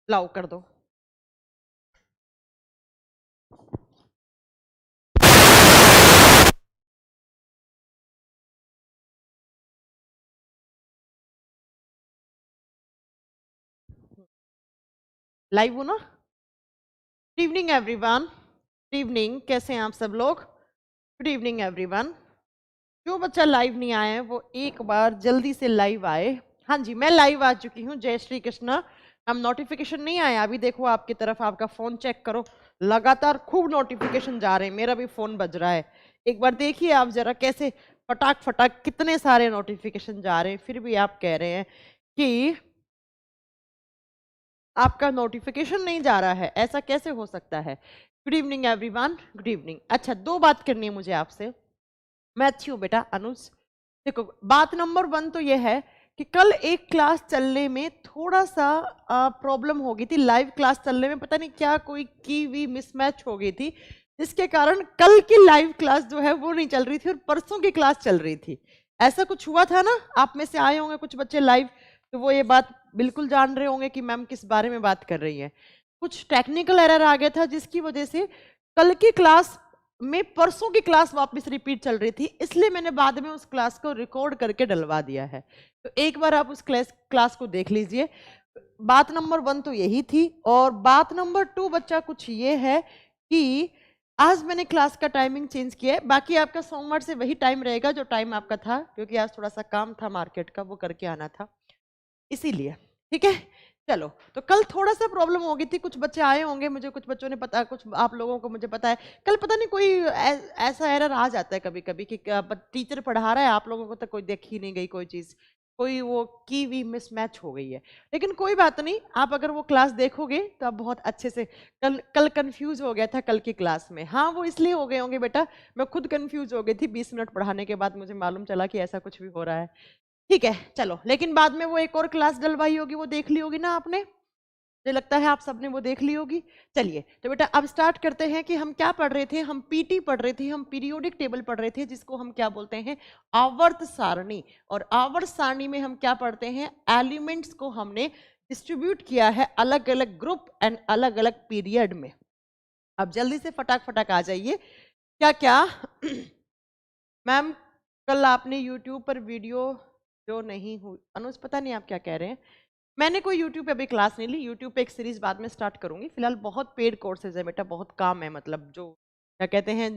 लाओ कर दो। लाइव हो ना? Good evening everyone. Good evening, कैसे हैं आप सब लोग? Good evening everyone. जो बच्चा लाइव नहीं आया है वो एक बार जल्दी से लाइव आए। हाँ जी, मैं लाइव आ चुकी हूँ। जय श्री कृष्णा। हम नोटिफिकेशन नहीं आया अभी, देखो आपकी तरफ, आपका फोन चेक करो, लगातार खूब नोटिफिकेशन जा रहे हैं। मेरा भी फोन बज रहा है, एक बार देखिए आप जरा कैसे फटाक फटाक कितने सारे नोटिफिकेशन जा रहे हैं, फिर भी आप कह रहे हैं कि आपका नोटिफिकेशन नहीं जा रहा है। ऐसा कैसे हो सकता है? Good evening everyone, good evening. अच्छा, दो बात करनी है मुझे आपसे। मैं अच्छी हूँ बेटा अनुज। देखो, बात नंबर 1 तो ये है कि कल एक क्लास चलने में थोड़ा सा प्रॉब्लम हो गई थी। लाइव क्लास चलने में पता नहीं क्या कोई की वी मिसमैच हो गई थी, जिसके कारण कल की लाइव क्लास जो है वो नहीं चल रही थी और परसों की क्लास चल रही थी। ऐसा कुछ हुआ था ना? आप में से आए होंगे कुछ बच्चे लाइव, तो वो ये बात बिल्कुल जान रहे होंगे कि मैम किस बारे में बात कर रही है। कुछ टेक्निकल एरर आ गया था जिसकी वजह से कल की क्लास में परसों की क्लास वापस रिपीट चल रही थी, इसलिए मैंने बाद में उस क्लास को रिकॉर्ड करके डलवा दिया है। तो एक बार आप उस क्लास को देख लीजिए। बात नंबर 1 तो यही थी। और बात नंबर 2 बच्चा कुछ ये है कि आज मैंने क्लास का टाइमिंग चेंज किया है। बाकी आपका सोमवार से वही टाइम रहेगा जो टाइम आपका था, क्योंकि आज थोड़ा सा काम था मार्केट का, वो करके आना था इसीलिए। ठीक है, चलो। तो कल थोड़ा सा प्रॉब्लम हो गई थी, कुछ बच्चे आए होंगे, मुझे कुछ बच्चों ने पता, कुछ आप लोगों को मुझे पता है। कल पता नहीं कोई ऐसा एरर आ जाता है कभी कभी कि टीचर पढ़ा रहा है, आप लोगों को तो कोई देख ही नहीं गई कोई चीज, कोई वो की वी मिसमैच हो गई है। लेकिन कोई बात नहीं, आप अगर वो क्लास देखोगे तो आप बहुत अच्छे से, कल कंफ्यूज हो गया था कल की क्लास में। हाँ, वो इसलिए हो गए होंगे बेटा, मैं खुद कंफ्यूज हो गई थी 20 मिनट पढ़ाने के बाद मुझे मालूम चला कि ऐसा कुछ भी हो रहा है। ठीक है, चलो। लेकिन बाद में वो एक और क्लास डलवाई होगी, वो देख ली होगी ना आपने? मुझे लगता है आप सबने वो देख ली होगी। चलिए, तो बेटा अब स्टार्ट करते हैं कि हम क्या पढ़ रहे थे। हम पीटी पढ़ रहे थे, हम पीरियोडिक टेबल पढ़ रहे थे, जिसको हम क्या बोलते हैं? आवर्त सारणी। और आवर्त सारणी में हम क्या पढ़ते हैं? एलिमेंट्स को हमने डिस्ट्रीब्यूट किया है अलग अलग ग्रुप एंड अलग अलग पीरियड में। अब जल्दी से फटाक फटाक आ जाइए। क्या क्या मैम, कल आपने यूट्यूब पर वीडियो जो नहीं हुई, अनुज पता नहीं आप क्या कह रहे हैं। मैंने कोई यूट्यूब पे अभी क्लास नहीं ली, यूट्यूब पे एक सीरीज बाद में स्टार्ट करूंगी। फिलहाल बहुत पेड कोर्सेज है बेटा, बहुत काम है, मतलब जो क्या कहते हैं,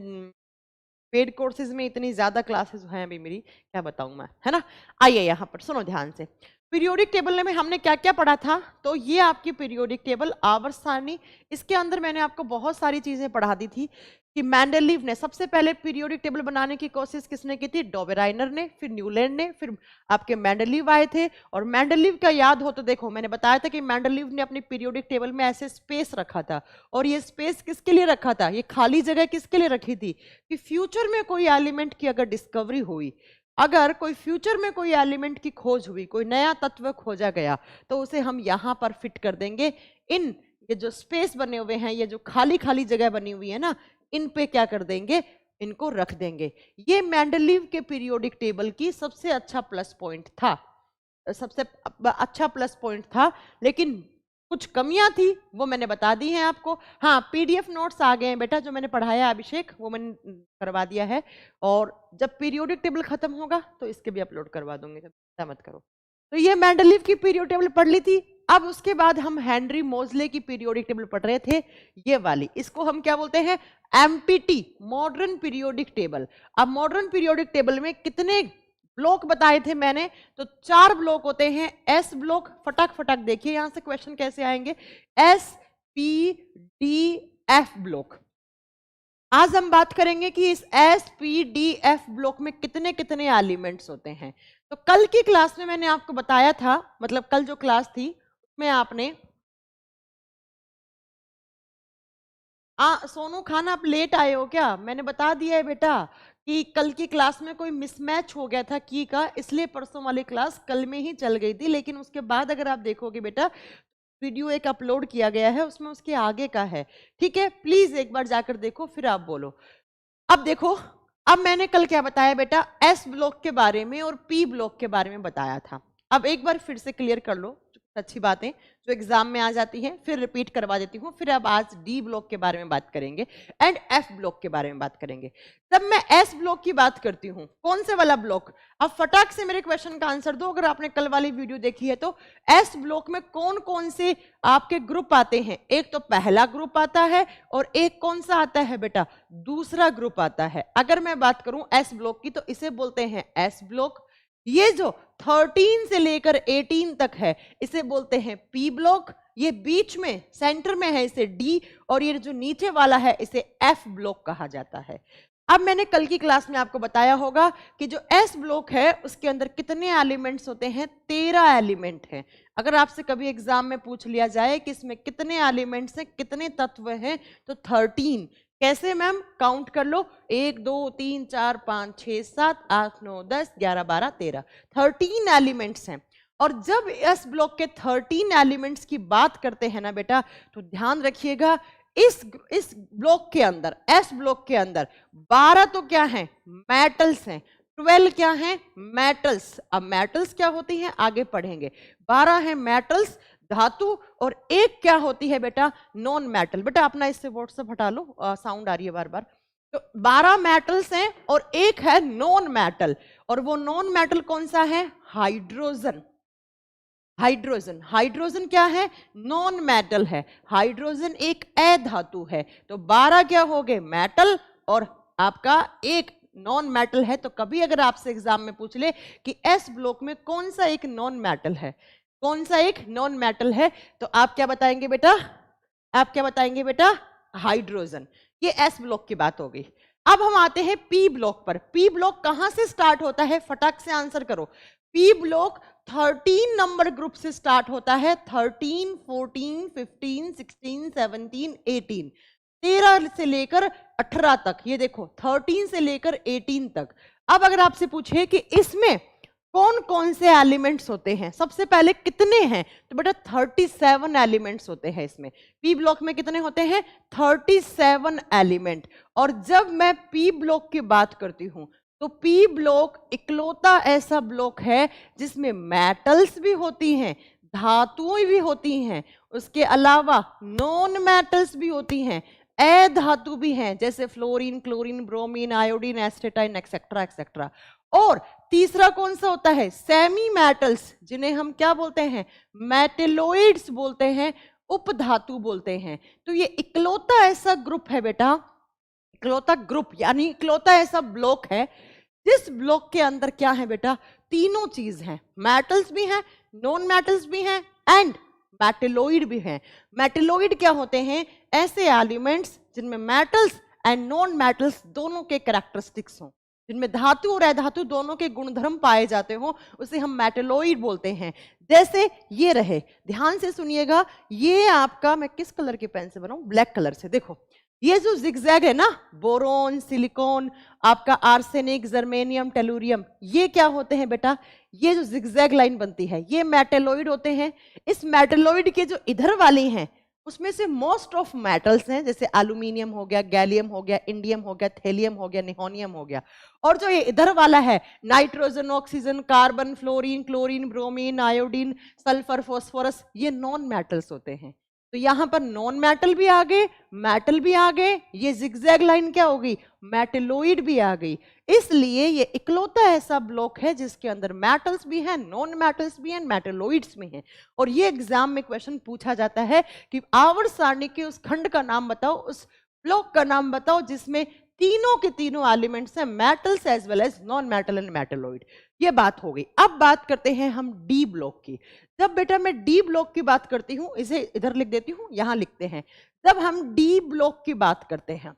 पेड कोर्सेज में इतनी ज्यादा क्लासेस हैं अभी मेरी, क्या बताऊं मैं, है ना? आइए यहाँ पर सुनो ध्यान से। पीरियोडिक टेबल में हमने क्या क्या पढ़ा था? तो ये आपकी पीरियोडिक टेबल आवर्त सारणी, इसके अंदर मैंने आपको बहुत सारी चीजें पढ़ा दी थी कि मेंडलीव ने सबसे पहले पीरियोडिक टेबल बनाने की कोशिश किसने की थी? डोबेराइनर ने, फिर न्यूलैंड ने, फिर आपके मेंडलीव आए थे। और मेंडलीव का याद हो तो देखो, मैंने बताया था कि मेंडलीव ने अपनी पीरियोडिक टेबल में ऐसे स्पेस रखा था। और ये स्पेस किसके लिए रखा था? ये खाली जगह किसके लिए रखी थी? कि फ्यूचर में कोई एलिमेंट की अगर डिस्कवरी हुई, अगर कोई फ्यूचर में कोई एलिमेंट की खोज हुई, कोई नया तत्व खोजा गया, तो उसे हम यहां पर फिट कर देंगे। इन ये जो स्पेस बने हुए हैं, ये जो खाली खाली जगह बनी हुई है ना, इन पे क्या कर देंगे? इनको रख देंगे। ये मेंडलीव के पीरियोडिक टेबल की सबसे अच्छा प्लस पॉइंट था, सबसे अच्छा प्लस पॉइंट था। लेकिन कुछ कमियां थी, वो मैंने बता दी हैं आपको। हाँ, पीडीएफ नोट्स आ गए हैं बेटा, जो मैंने पढ़ाया अभिषेक, वो मैंने करवा दिया है। और जब पीरियोडिक टेबल खत्म होगा तो इसके भी अपलोड करवा दूंगे, चिंता मत करो। तो ये मेंडलीव की पीरियोडिक टेबल पढ़ ली थी। अब उसके बाद हम हेनरी मोजले की पीरियोडिक टेबल पढ़ रहे थे, ये वाली। इसको हम क्या बोलते हैं? Empty, modern periodic table. अब मॉडर्न पीरियोडिक टेबल में कितने ब्लॉक बताए थे मैंने? तो 4 ब्लॉक होते हैं। एस ब्लॉक, फटाक फटाक देखिए यहां से क्वेश्चन कैसे आएंगे। S, P, D, F block. आज हम बात करेंगे कि इस S, P, D, F block में कितने कितने एलिमेंट्स होते हैं। तो कल की क्लास में मैंने आपको बताया था, मतलब कल जो क्लास थी उसमें आपने सोनू खान, आप लेट आए हो क्या? मैंने बता दिया है बेटा कि कल की क्लास में कोई मिसमैच हो गया था की का, इसलिए परसों वाली क्लास कल में ही चल गई थी। लेकिन उसके बाद अगर आप देखोगे बेटा, वीडियो एक अपलोड किया गया है, उसमें उसके आगे का है। ठीक है, प्लीज एक बार जाकर देखो, फिर आप बोलो। अब देखो, अब मैंने कल क्या बताया बेटा? एस ब्लॉक के बारे में और पी ब्लॉक के बारे में बताया था। अब एक बार फिर से क्लियर कर लो, अच्छी बातें जो एग्जाम में आ जाती हैं, फिर रिपीट करवा देती हूँ। फिर अब आज डी ब्लॉक के बारे में बात करेंगे एंड एफ ब्लॉक के बारे में बात करेंगे। जब मैं एस ब्लॉक की बात करती हूँ, कौन से वाला ब्लॉक, अब फटाक से मेरे क्वेश्चन का आंसर दो अगर आपने कल वाली वीडियो देखी है तो। एस ब्लॉक में कौन कौन से आपके ग्रुप आते हैं? एक तो पहला ग्रुप आता है और एक कौन सा आता है बेटा, दूसरा ग्रुप आता है। अगर मैं बात करूं एस ब्लॉक की तो इसे बोलते हैं एस ब्लॉक। ये जो 13 से लेकर 18 तक है इसे बोलते हैं पी ब्लॉक। ये बीच में सेंटर में है इसे डी, और ये जो नीचे वाला है इसे एफ ब्लॉक कहा जाता है। अब मैंने कल की क्लास में आपको बताया होगा कि जो एस ब्लॉक है उसके अंदर कितने एलिमेंट्स होते हैं, 13 एलिमेंट हैं। अगर आपसे कभी एग्जाम में पूछ लिया जाए कि इसमें कितने एलिमेंट्स हैं, कितने तत्व हैं, तो 13। कैसे मैम? काउंट कर लो, 1 2 3 4 5 6 7 8 9 10 11 12 13, 13 एलिमेंट्स हैं। और जब एस ब्लॉक के 13 एलिमेंट्स की बात करते हैं ना बेटा, तो ध्यान रखिएगा इस ब्लॉक के अंदर, एस ब्लॉक के अंदर 12 तो क्या हैं, मेटल्स हैं, 12 क्या हैं, मेटल्स। अब मेटल्स क्या होती हैं आगे पढ़ेंगे। 12 हैं मेटल्स, धातु, और एक क्या होती है बेटा, नॉन मेटल। बेटा अपना इससे व्हाट्सएप हटा लो, साउंड आ रही है बार बार। तो 12 मेटल्स हैं और एक है नॉन मेटल, और वो नॉन मेटल कौन सा है, हाइड्रोजन। हाइड्रोजन, हाइड्रोजन क्या है, नॉन मेटल है। हाइड्रोजन एक अधातु है। तो 12 क्या हो गए, मेटल, और आपका एक नॉन मेटल है। तो कभी अगर आपसे एग्जाम में पूछ ले कि एस ब्लॉक में कौन सा एक नॉन मेटल है, कौन सा एक नॉन मेटल है, तो आप क्या बताएंगे बेटा, आप क्या बताएंगे बेटा, हाइड्रोजन। ये एस ब्लॉक की बात हो गई। अब हम आते हैं पी ब्लॉक पर। पी ब्लॉक कहां से स्टार्ट होता है, फटाक से आंसर करो। पी ब्लॉक 13 नंबर ग्रुप से स्टार्ट होता है। 13 14 15 16 17 18, 13 से लेकर 18 तक। ये देखो 13 से लेकर 18 तक। अब अगर आपसे पूछे कि इसमें कौन कौन से एलिमेंट्स होते हैं, सबसे पहले कितने हैं, तो बेटा 37 एलिमेंट्स होते हैं इसमें। पी ब्लॉक में कितने होते हैं, 37 एलिमेंट। और जब मैं पी ब्लॉक की बात करती हूं तो पी ब्लॉक इकलौता ऐसा ब्लॉक है जिसमें मेटल्स भी होती हैं, धातुएं भी होती हैं, उसके अलावा नॉन मेटल्स भी होती हैं, अधातु भी हैं, जैसे fluorine, chlorine, bromine, iodine, astatine, etcetera etcetera. और तीसरा कौन सा होता है, सेमी मेटल्स, जिन्हें हम क्या बोलते हैं, मेटेलोइड्स बोलते हैं, उपधातु बोलते हैं। तो ये इकलौता ऐसा ग्रुप है बेटा, इकलौता ग्रुप यानी इकलौता ऐसा ब्लॉक है जिस ब्लॉक के अंदर क्या है बेटा, तीनों चीज हैं, मेटल्स भी हैं, नॉन मेटल्स भी हैं, एंड मेटेलोइड भी हैं। मेटेलोइड क्या होते हैं, ऐसे एलिमेंट्स जिनमें मेटल्स एंड नॉन मेटल्स दोनों के कैरेक्टरिस्टिक्स हों, जिनमें धातु और अधातु दोनों के गुणधर्म पाए जाते हो, उसे हम मेटेलोइड बोलते हैं। जैसे ये रहे, ध्यान से सुनिएगा, ये आपका, मैं किस कलर के पेन से बनाऊं, ब्लैक कलर से। देखो ये जो जिगजैग है ना, बोरोन, सिलिकॉन, आपका आर्सेनिक, जर्मेनियम, टेलुरियम, ये क्या होते हैं बेटा, ये जो जिगजैग लाइन बनती है ये मेटेलोइड होते हैं। इस मेटेलोइड के जो इधर वाली हैं उसमें से मोस्ट ऑफ मेटल्स हैं, जैसे एल्यूमिनियम हो गया, गैलियम हो गया, इंडियम हो गया, थेलियम हो गया, निहोनियम हो गया। और जो ये इधर वाला है, nitrogen, oxygen, carbon, fluorine, chlorine, bromine, iodine, sulphur, phosphorus, ये नॉन मेटल्स होते हैं। तो यहां पर नॉन मेटल भी आ गए, मेटल भी आ गए, ये जिगजैग लाइन क्या हो गई, मेटेलोइड भी आ गई। इसलिए ये इकलौता ऐसा ब्लॉक है जिसके अंदर मेटल्स भी हैं, नॉन मेटल्स भी हैं, मेटेलोइड्स भी हैं। और ये एग्जाम में क्वेश्चन पूछा जाता है कि आवर्त सारणी के उस खंड का नाम बताओ, उस ब्लॉक का नाम बताओ जिसमें तीनों के तीनों एलिमेंट्स हैं, metals as well as non metal and metalloid. ये बात हो गई। अब बात करते हैं हम डी ब्लॉक की। जब बेटा मैं डी ब्लॉक की बात करती हूं, इसे इधर लिख देती हूं, यहां लिखते हैं। जब हम डी ब्लॉक की बात करते हैं,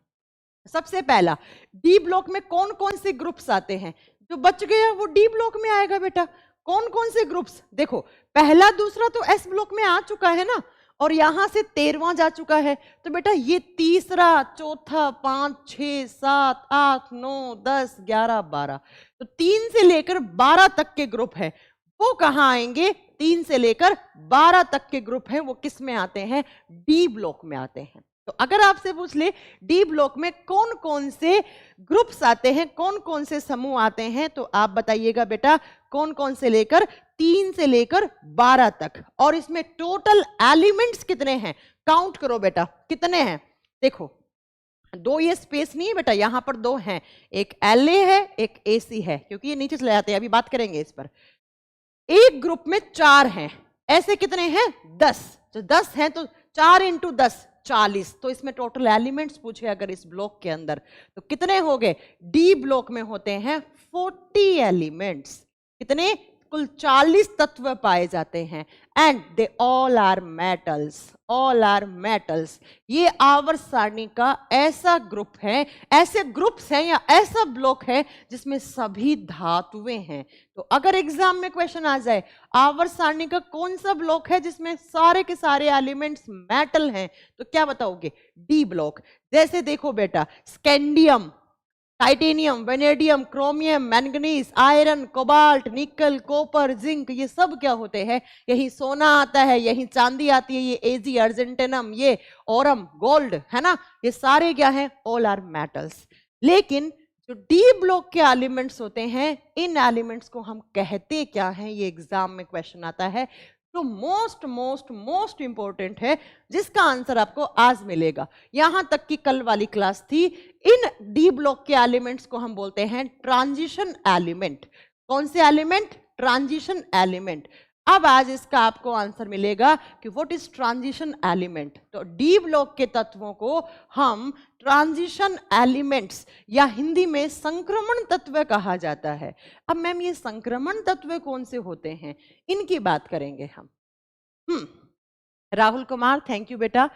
सबसे पहला डी ब्लॉक में कौन कौन से ग्रुप्स आते हैं, जो बच गया वो डी ब्लॉक में आएगा बेटा। कौन कौन से ग्रुप्स, देखो पहला दूसरा तो एस ब्लॉक में आ चुका है ना, और यहां से 13वां जा चुका है। तो बेटा ये तीसरा, चौथा, 5 6 7 8 9 10 11 12, तो 3 से लेकर 12 तक के ग्रुप है, वो कहां आएंगे, 3 से लेकर 12 तक के ग्रुप हैं वो किस में आते हैं, डी ब्लॉक में आते हैं। तो अगर आपसे पूछ ले डी ब्लॉक में कौन कौन से ग्रुप्स आते हैं, कौन कौन से समूह आते हैं, तो आप बताइएगा बेटा कौन कौन से लेकर 3 से लेकर 12 तक। और इसमें टोटल एलिमेंट्स कितने हैं, काउंट करो बेटा कितने हैं। देखो 2 ये स्पेस नहीं है बेटा, यहां पर 2 हैं, एक LA है एक AC है, क्योंकि ये नीचे चले जाते हैं, अभी बात करेंगे इस पर। एक ग्रुप में 4 हैं, ऐसे कितने हैं 10, तो 10 हैं तो 4 इंटू 10 40। तो इसमें टोटल एलिमेंट्स पूछे अगर इस ब्लॉक के अंदर तो कितने हो गए, डी ब्लॉक में होते हैं 40 एलिमेंट्स, कितने, कुल 40 तत्व पाए जाते हैं। And they all are metals, all are metals. ये आवर्त सारणी का ऐसा ग्रुप है, ऐसे ग्रुप्स हैं या ऐसा ब्लॉक है जिसमें सभी धातुएं हैं। तो अगर एग्जाम में क्वेश्चन आ जाए आवर्त सारणी का कौन सा ब्लॉक है जिसमें सारे के सारे एलिमेंट्स मेटल हैं, तो क्या बताओगे, डी ब्लॉक। जैसे देखो बेटा scandium, titanium, vanadium, chromium, manganese, iron, cobalt, निकल, कॉपर, जिंक, ये सब क्या होते हैं, यही सोना आता है, यही चांदी आती है, ये एजी, अर्जेंटिनम, ये ओरम, गोल्ड, है ना, ये सारे क्या हैं, ऑल आर मेटल्स। लेकिन जो डी ब्लॉक के एलिमेंट्स होते हैं, इन एलिमेंट्स को हम कहते क्या हैं, ये एग्जाम में क्वेश्चन आता है। तो मोस्ट मोस्ट मोस्ट इंपॉर्टेंट है, जिसका आंसर आपको आज मिलेगा। यहां तक कि कल वाली क्लास थी, इन डी ब्लॉक के एलिमेंट्स को हम बोलते हैं ट्रांजिशन एलिमेंट। कौन से एलिमेंट, ट्रांजिशन एलिमेंट। अब आज इसका आपको आंसर मिलेगा कि व्हाट इज ट्रांजिशन एलिमेंट। तो डी ब्लॉक के तत्वों को हम ट्रांजिशन एलिमेंट्स या हिंदी में संक्रमण तत्व कहा जाता है। अब मैम ये संक्रमण तत्व कौन से होते हैं, इनकी बात करेंगे हम। राहुल कुमार, थैंक यू बेटा।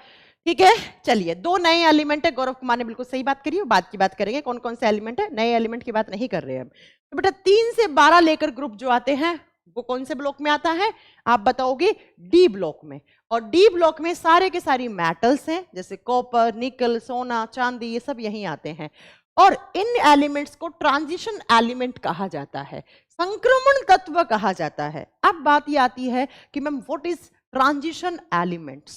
ठीक है, चलिए 2 नए एलिमेंट है, गौरव कुमार ने बिल्कुल सही बात करी, बाद की बात करेंगे कौन कौन से एलिमेंट है, नए एलिमेंट की बात नहीं कर रहे हैं हम। तो बेटा 3 से 12 लेकर ग्रुप जो आते हैं वो कौन से ब्लॉक में आता है, आप बताओगे डी ब्लॉक में। और डी ब्लॉक में सारे के सारी मेटल्स हैं, जैसे कॉपर, निकल, सोना, चांदी, ये सब यहीं आते हैं। और इन एलिमेंट्स को ट्रांजिशन एलिमेंट कहा जाता है, संक्रमण तत्व कहा जाता है। अब बात ये आती है कि ma'am what is transition elements,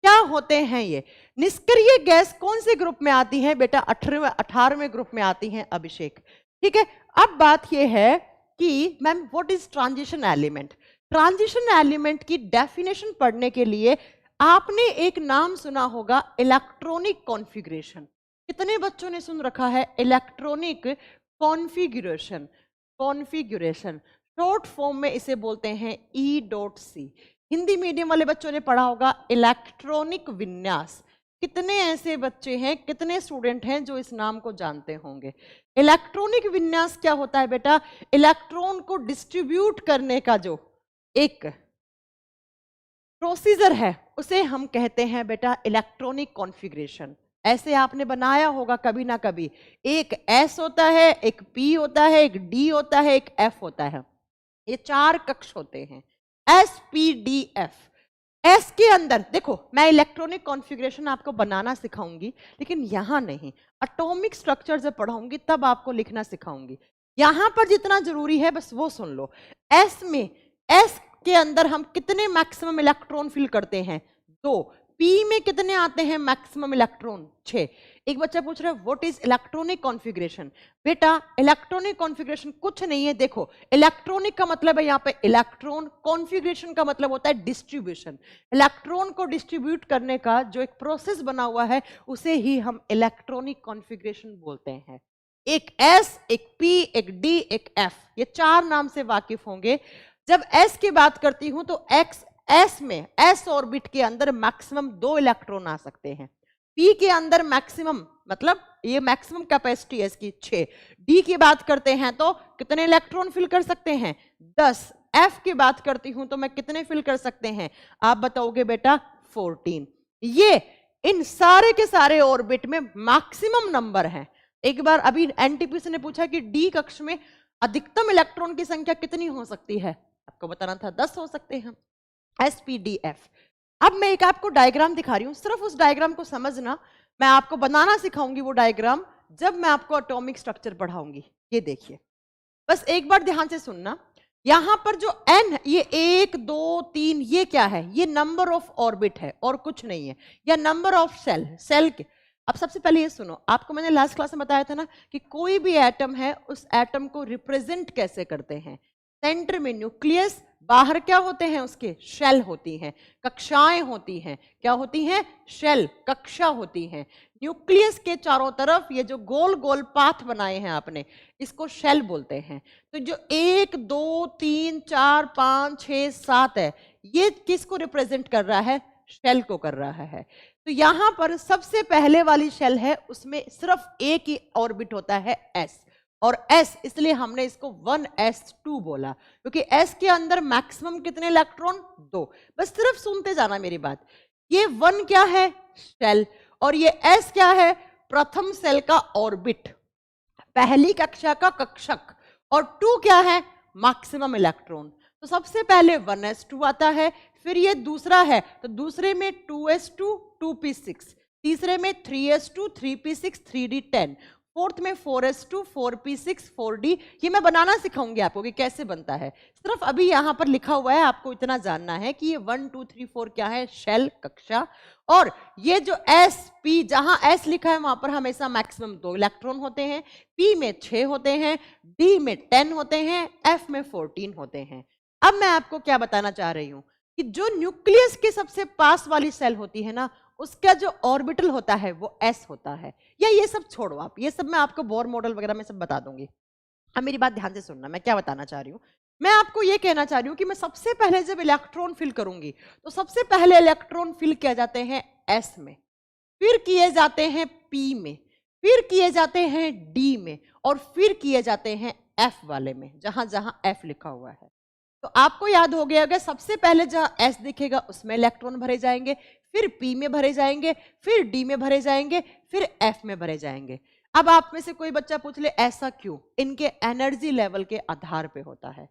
क्या होते हैं ये। निष्क्रिय गैस कौन से ग्रुप में आती है बेटा, 18वें ग्रुप में आती हैं अभिषेक। ठीक है, अब बात ये है कि ma'am what is transition element. Transition element की डेफिनेशन पढ़ने के लिए आपने एक नाम सुना होगा, इलेक्ट्रॉनिक कॉन्फ़िगरेशन। कितने बच्चों ने सुन रखा है electronic configuration. Configuration short form में इसे बोलते हैं E.C। हिंदी मीडियम वाले बच्चों ने पढ़ा होगा इलेक्ट्रॉनिक विन्यास। कितने ऐसे बच्चे हैं, कितने स्टूडेंट हैं जो इस नाम को जानते होंगे। इलेक्ट्रॉनिक विन्यास क्या होता है बेटा, इलेक्ट्रॉन को डिस्ट्रीब्यूट करने का जो एक प्रोसीजर है उसे हम कहते हैं बेटा इलेक्ट्रॉनिक कॉन्फ़िगरेशन। ऐसे आपने बनाया होगा कभी ना कभी, एक S होता है, एक P होता है, एक D होता है, एक F होता है, ये 4 कक्ष होते हैं, SPDF। एस के अंदर देखो, मैं इलेक्ट्रॉनिक कॉन्फ़िगरेशन आपको बनाना सिखाऊंगी, लेकिन यहां नहीं, एटॉमिक स्ट्रक्चर जब पढ़ाऊंगी तब आपको लिखना सिखाऊंगी। यहां पर जितना जरूरी है बस वो सुन लो। एस में, एस के अंदर हम कितने मैक्सिमम इलेक्ट्रॉन फिल करते हैं, 2। पी में कितने आते हैं मैक्सिमम इलेक्ट्रॉन, 6। एक बच्चा पूछ रहा है व्हाट इज इलेक्ट्रॉनिक कॉन्फ़िगरेशन। बेटा इलेक्ट्रॉनिक कॉन्फ़िगरेशन कुछ नहीं है, देखो इलेक्ट्रॉनिक का मतलब है यहाँ पे इलेक्ट्रॉन, कॉन्फ़िगरेशन का मतलब होता है डिस्ट्रीब्यूशन। इलेक्ट्रॉन को डिस्ट्रीब्यूट करने का जो एक प्रोसेस बना हुआ है उसे ही हम इलेक्ट्रॉनिक कॉन्फ़िगरेशन बोलते हैं। एक एस, एक पी, एक डी, एक एफ, ये 4 नाम से वाकिफ होंगे। जब एस की बात करती हूं तो एक्स, एस में, एस ऑर्बिट के अंदर मैक्सिमम 2 इलेक्ट्रॉन आ सकते हैं। पी के अंदर मैक्सिमम, मतलब ये मैक्सिमम कैपेसिटी है इसकी 6। डी की बात करते हैं तो कितने इलेक्ट्रॉन फिल कर सकते हैं, 10। एफ की बात करती हूं तो मैं कितने फिल कर सकते हैं, आप बताओगे बेटा 14। ये इन सारे के सारे ऑर्बिट में मैक्सिमम नंबर है। एक बार अभी एनटीपीसी ने पूछा कि डी कक्ष में अधिकतम इलेक्ट्रॉन की संख्या कितनी हो सकती है, आपको बताना था 10 हो सकते हैं, SPDF। अब मैं एक आपको डायग्राम दिखा रही हूं, सिर्फ उस डायग्राम को समझना, मैं आपको बनाना सिखाऊंगी वो डायग्राम जब मैं आपको एटॉमिक स्ट्रक्चर पढ़ाऊंगी। ये देखिए, बस एक बार ध्यान से सुनना। यहां पर जो n, ये 1 2 3, ये क्या है? ये नंबर ऑफ ऑर्बिट है और कुछ नहीं है, या नंबर ऑफ सेल के। अब सबसे पहले ये सुनो, आपको मैंने लास्ट क्लास में बताया था ना कि कोई भी एटम है उस एटम को रिप्रेजेंट कैसे करते हैं। सेंटर में न्यूक्लियस, बाहर क्या होते हैं उसके? शेल होती हैं, कक्षाएं होती हैं। क्या होती हैं? शेल, कक्षा होती हैं। न्यूक्लियस के चारों तरफ ये जो गोल गोल पाथ बनाए हैं आपने, इसको शेल बोलते हैं। तो जो 1 2 3 4 5 6 7 है, ये किसको रिप्रेजेंट कर रहा है? शेल को कर रहा है। तो यहां पर सबसे पहले वाली शेल है, उसमें सिर्फ एक ही ऑर्बिट होता है, s, और s इसलिए हमने इसको 1s2 बोला, क्योंकि s के अंदर मैक्सिमम कितने इलेक्ट्रॉन? 2। बस सिर्फ सुनते जाना मेरी बात। ये 1 क्या है? शेल, और ये s क्या है? प्रथम सेल का ऑर्बिट, पहली कक्षा का कक्षक, और 2 क्या है? Maximum electron. तो सबसे पहले 1s2 आता है, फिर ये दूसरा है तो दूसरे में 2s2 2p6, तीसरे में 3s2 3p6 3d10, फोर्थ में 4s2 4p6 4d। ये मैं बनाना सिखाऊंगी आपको कि कैसे बनता है। सिर्फ अभी यहां पर लिखा हुआ है, आपको इतना जानना है कि ये 1 2 3 4 क्या है? शेल, कक्षा। और ये जो s p, जहां s लिखा है वहां पर हमेशा मैक्सिमम 2 इलेक्ट्रॉन होते हैं, p में 6 होते हैं, d में 10 होते हैं, f में 14 होते हैं। अब मैं आपको क्या बताना चाह रही हूं कि जो न्यूक्लियस के सबसे पास वाली सेल होती है ना, उसका जो ऑर्बिटल होता है वो s होता है। या ये सब छोड़ो आप, ये सब मैं आपको बोर मॉडल वगैरह में सब बता दूंगी। अब मेरी बात ध्यान से सुनना, मैं क्या बताना चाह रही हूँ। मैं आपको ये कहना चाह रही हूँ कि मैं सबसे पहले जब इलेक्ट्रॉन फिल करूंगी तो सबसे पहले इलेक्ट्रॉन फिल किए जाते हैं s में, फिर किए जाते हैं p में, फिर किए जाते हैं d में, और फिर किए जाते हैं f वाले में, जहां जहां f लिखा हुआ है। तो आपको याद हो गया होगा, सबसे पहले जहां s दिखेगा उसमें इलेक्ट्रॉन भरे जाएंगे, फिर p में भरे जाएंगे, फिर d में भरे जाएंगे, फिर f में भरे जाएंगे। अब आप में से कोई बच्चा पूछ ले ऐसा क्यों? इनके एनर्जी लेवल के आधार पे होता है।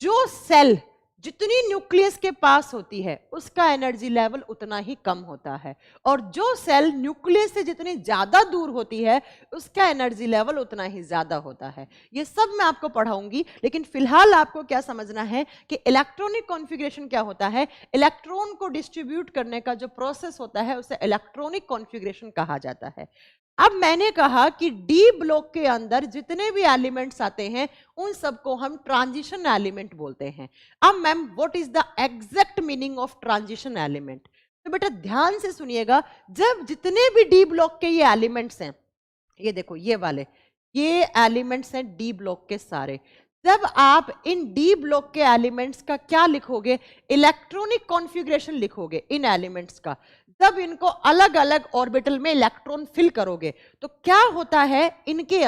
जो सेल जितनी न्यूक्लियस के पास होती है उसका एनर्जी लेवल उतना ही कम होता है, और जो सेल न्यूक्लियस से जितनी ज्यादा दूर होती है उसका एनर्जी लेवल उतना ही ज्यादा होता है। ये सब मैं आपको पढ़ाऊंगी, लेकिन फिलहाल आपको क्या समझना है कि इलेक्ट्रॉनिक कॉन्फ़िगरेशन क्या होता है। इलेक्ट्रॉन को डिस्ट्रीब्यूट करने का जो प्रोसेस होता है उसे इलेक्ट्रॉनिक कॉन्फ़िगरेशन कहा जाता है। अब मैंने कहा कि डी ब्लॉक के अंदर जितने भी एलिमेंट्स आते हैं उन सबको हम ट्रांजिशन एलिमेंट बोलते हैं। अब ma'am what is the exact meaning of transition element? तो बेटा ध्यान से सुनिएगा, जब जितने भी डी ब्लॉक के ये एलिमेंट्स हैं, ये देखो ये वाले ये एलिमेंट्स हैं डी ब्लॉक के सारे, जब आप इन डी ब्लॉक के एलिमेंट्स का क्या लिखोगे? इलेक्ट्रॉनिक कॉन्फ़िगरेशन लिखोगे इन एलिमेंट्स का। जब इनको अलग अलग ऑर्बिटल में इलेक्ट्रॉन फिल करोगे तो क्या होता है? इनके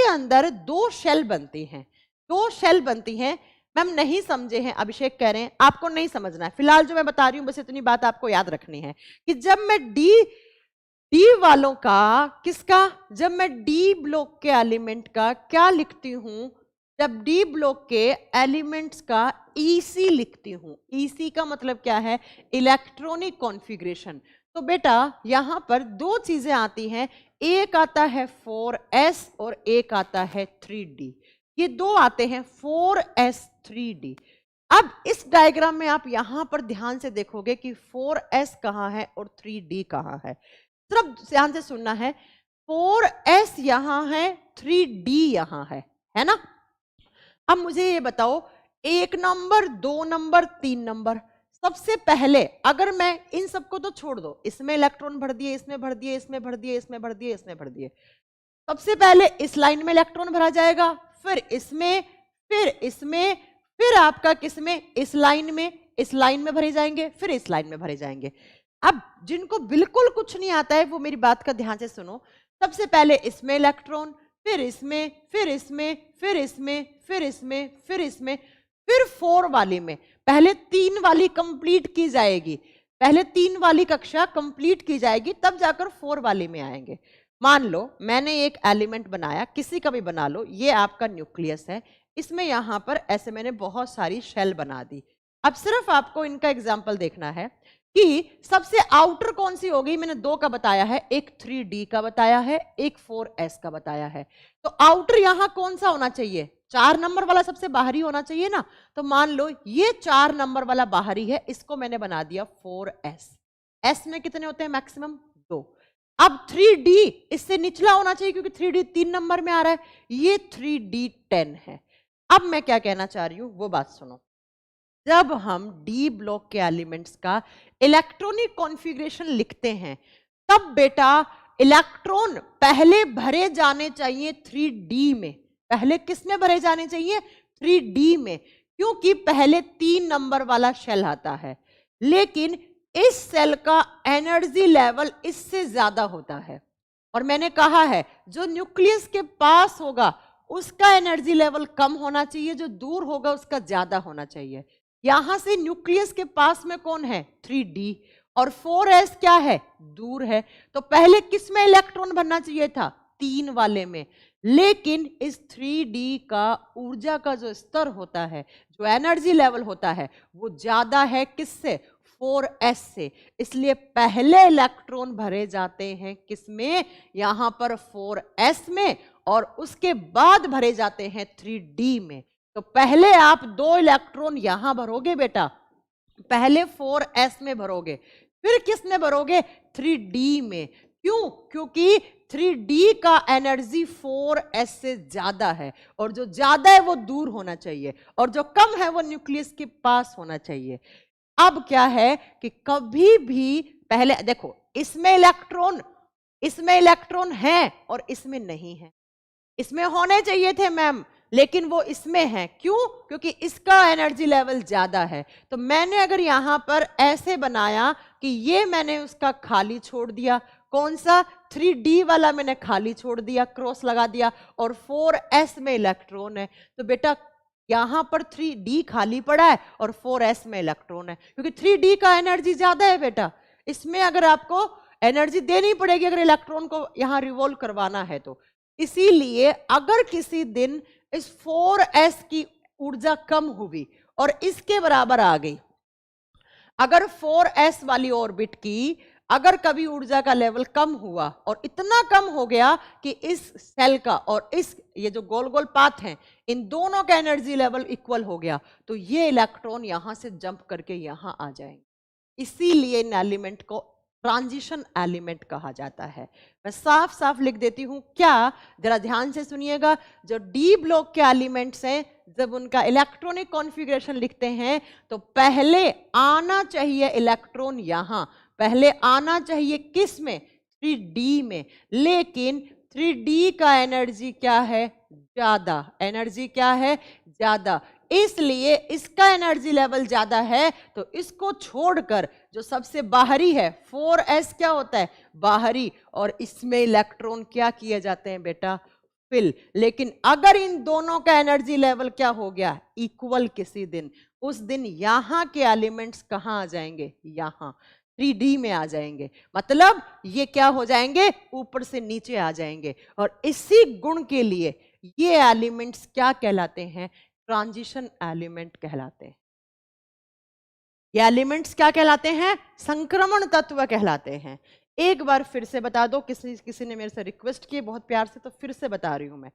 अंदर 2 शेल बनती हैं, 2 शेल बनती हैं। मैम नहीं समझे हैं, अभिषेक कह रहे हैं आपको नहीं समझना है। फिलहाल जो मैं बता रही हूं बस इतनी बात आपको याद रखनी है कि जब मैं डी वालों का, किसका? जब मैं डी ब्लॉक के एलिमेंट का क्या लिखती हूं? जब डी ब्लॉक के एलिमेंट्स का EC लिखती हूं। EC का मतलब क्या है? Electronic configuration. तो बेटा यहां पर 2 चीजें आती हैं, एक आता है 4s और एक आता है 3d। ये 2 आते हैं 4s 3d। अब इस डायग्राम में आप यहां पर ध्यान से देखोगे कि 4s कहां है और 3d कहां है। सिर्फ ध्यान से सुनना है, 4s यहां है, 3d यहां है ना? अब मुझे ये बताओ, 1 नंबर 2 नंबर 3 नंबर, सबसे पहले अगर मैं इन सबको तो छोड़ दो, इसमें इलेक्ट्रॉन भर दिए, इसमें भर दिए, इसमें भर दिए, इसमें भर दिए, इसमें भर दिए, सबसे पहले इस लाइन में इलेक्ट्रॉन भरा जाएगा, फिर इसमें, फिर इसमें, फिर आपका किसमें? इस लाइन में भरे जाएंगे, फिर इस लाइन में भरे जाएंगे। अब जिनको बिल्कुल कुछ नहीं आता है वो मेरी बात का ध्यान से सुनो। सबसे पहले इसमें इलेक्ट्रॉन, फिर इसमें, फिर इसमें, फिर इसमें, फिर इसमें, फिर इसमें, फिर 4 वाली में। पहले 3 वाली कंप्लीट की जाएगी, पहले 3 वाली कक्षा कंप्लीट की जाएगी, तब जाकर 4 वाली में आएंगे। मान लो मैंने एक एलिमेंट बनाया, किसी का भी बना लो, ये आपका न्यूक्लियस है, इसमें यहां पर ऐसे मैंने बहुत सारी शेल बना दी। अब सिर्फ आपको इनका एग्जाम्पल देखना है कि सबसे आउटर कौन सी होगी। मैंने 2 का बताया है, एक 3D का बताया है, एक 4S का बताया है। तो आउटर यहां कौन सा होना चाहिए? 4 नंबर वाला सबसे बाहरी होना चाहिए ना, तो मान लो ये 4 नंबर वाला बाहरी है, इसको मैंने बना दिया 4s। s में कितने होते हैं मैक्सिमम? 2। अब 3d इससे निचला होना चाहिए क्योंकि 3d 3 नंबर में आ रहा है, ये 3d 10 है। अब मैं क्या कहना चाह रही हूं वो बात सुनो। जब हम डी ब्लॉक के एलिमेंट्स का इलेक्ट्रॉनिक कॉन्फ़िगरेशन लिखते हैं तब बेटा इलेक्ट्रॉन पहले भरे जाने चाहिए 3d में। पहले किस में भरे जाने चाहिए? 3d में, क्योंकि पहले 3 नंबर वाला शेल आता है। लेकिन इस सेल का एनर्जी लेवल इससे ज्यादा होता है, और मैंने कहा है जो न्यूक्लियस के पास होगा उसका एनर्जी लेवल कम होना चाहिए, जो दूर होगा उसका ज्यादा होना चाहिए। यहां से न्यूक्लियस के पास में कौन है? 3d, और 4s क्या है? दूर है। तो पहले किस में इलेक्ट्रॉन भरना चाहिए था? 3 वाले में। लेकिन इस 3d का ऊर्जा का जो स्तर होता है, जो एनर्जी लेवल होता है, वो ज्यादा है किससे? 4s से। इसलिए पहले इलेक्ट्रॉन भरे जाते हैं किसमें? यहां पर 4s में, और उसके बाद भरे जाते हैं 3d में। तो पहले आप 2 इलेक्ट्रॉन यहां भरोगे बेटा, पहले 4s में भरोगे, फिर किस में भरोगे? 3d में। क्यों? क्योंकि 3d का एनर्जी 4s से ज्यादा है, और जो ज्यादा है वो दूर होना चाहिए, और जो कम है वो न्यूक्लियस के पास होना चाहिए। अब क्या है कि कभी भी पहले देखो, इसमें इलेक्ट्रॉन है और इसमें नहीं है। इसमें होने चाहिए थे मैम, लेकिन वो इसमें है। क्यों? क्योंकि इसका एनर्जी लेवल ज्यादा है। तो मैंने अगर यहां पर ऐसे बनाया कि ये मैंने उसका खाली छोड़ दिया, कौन सा? 3d वाला मैंने खाली छोड़ दिया, क्रॉस लगा दिया, और 4s में इलेक्ट्रॉन है, तो बेटा यहां पर 3d खाली पड़ा है और 4s में इलेक्ट्रॉन है, क्योंकि 3d का एनर्जी ज्यादा है बेटा। इसमें अगर आपको एनर्जी देनी पड़ेगी अगर इलेक्ट्रॉन को यहां रिवॉल्व करवाना है तो। इसीलिए अगर किसी दिन इस 4s की ऊर्जा कम हुई और इसके बराबर आ गई, अगर 4s वाली ऑर्बिट की अगर कभी ऊर्जा का लेवल कम हुआ और इतना कम हो गया कि इस सेल का और इस ये जो गोल गोल पाथ हैं इन दोनों का एनर्जी लेवल इक्वल हो गया, तो ये इलेक्ट्रॉन यहां से जंप करके यहां आ जाएंगे। इसीलिए इन एलिमेंट को ट्रांजिशन एलिमेंट कहा जाता है। मैं साफ साफ लिख देती हूं, क्या? जरा ध्यान से सुनिएगा। जो डी ब्लॉक के एलिमेंट्स हैं, जब उनका इलेक्ट्रॉनिक कॉन्फ़िगरेशन लिखते हैं तो पहले आना चाहिए इलेक्ट्रॉन यहां, पहले आना चाहिए किस में? 3d में। लेकिन 3d का एनर्जी क्या है? ज्यादा। एनर्जी क्या है? ज्यादा। इसलिए इसका एनर्जी लेवल ज्यादा है, तो इसको छोड़कर जो सबसे बाहरी है 4s क्या होता है? बाहरी, और इसमें इलेक्ट्रॉन क्या किए जाते हैं बेटा? फिल। लेकिन अगर इन दोनों का एनर्जी लेवल क्या हो गया? इक्वल किसी दिन, उस दिन यहां के एलिमेंट्स कहां आ जाएंगे? यहां 3d में आ जाएंगे। मतलब ये क्या हो जाएंगे? ऊपर से नीचे आ जाएंगे। और इसी गुण के लिए ये एलिमेंट्स क्या कहलाते हैं? ट्रांजिशन एलिमेंट कहलाते हैं। ये एलिमेंट्स क्या कहलाते हैं? संक्रमण तत्व कहलाते हैं। एक बार फिर से बता दो, किसी ने मेरे से रिक्वेस्ट की बहुत प्यार से, तो फिर से बता रही हूं मैं।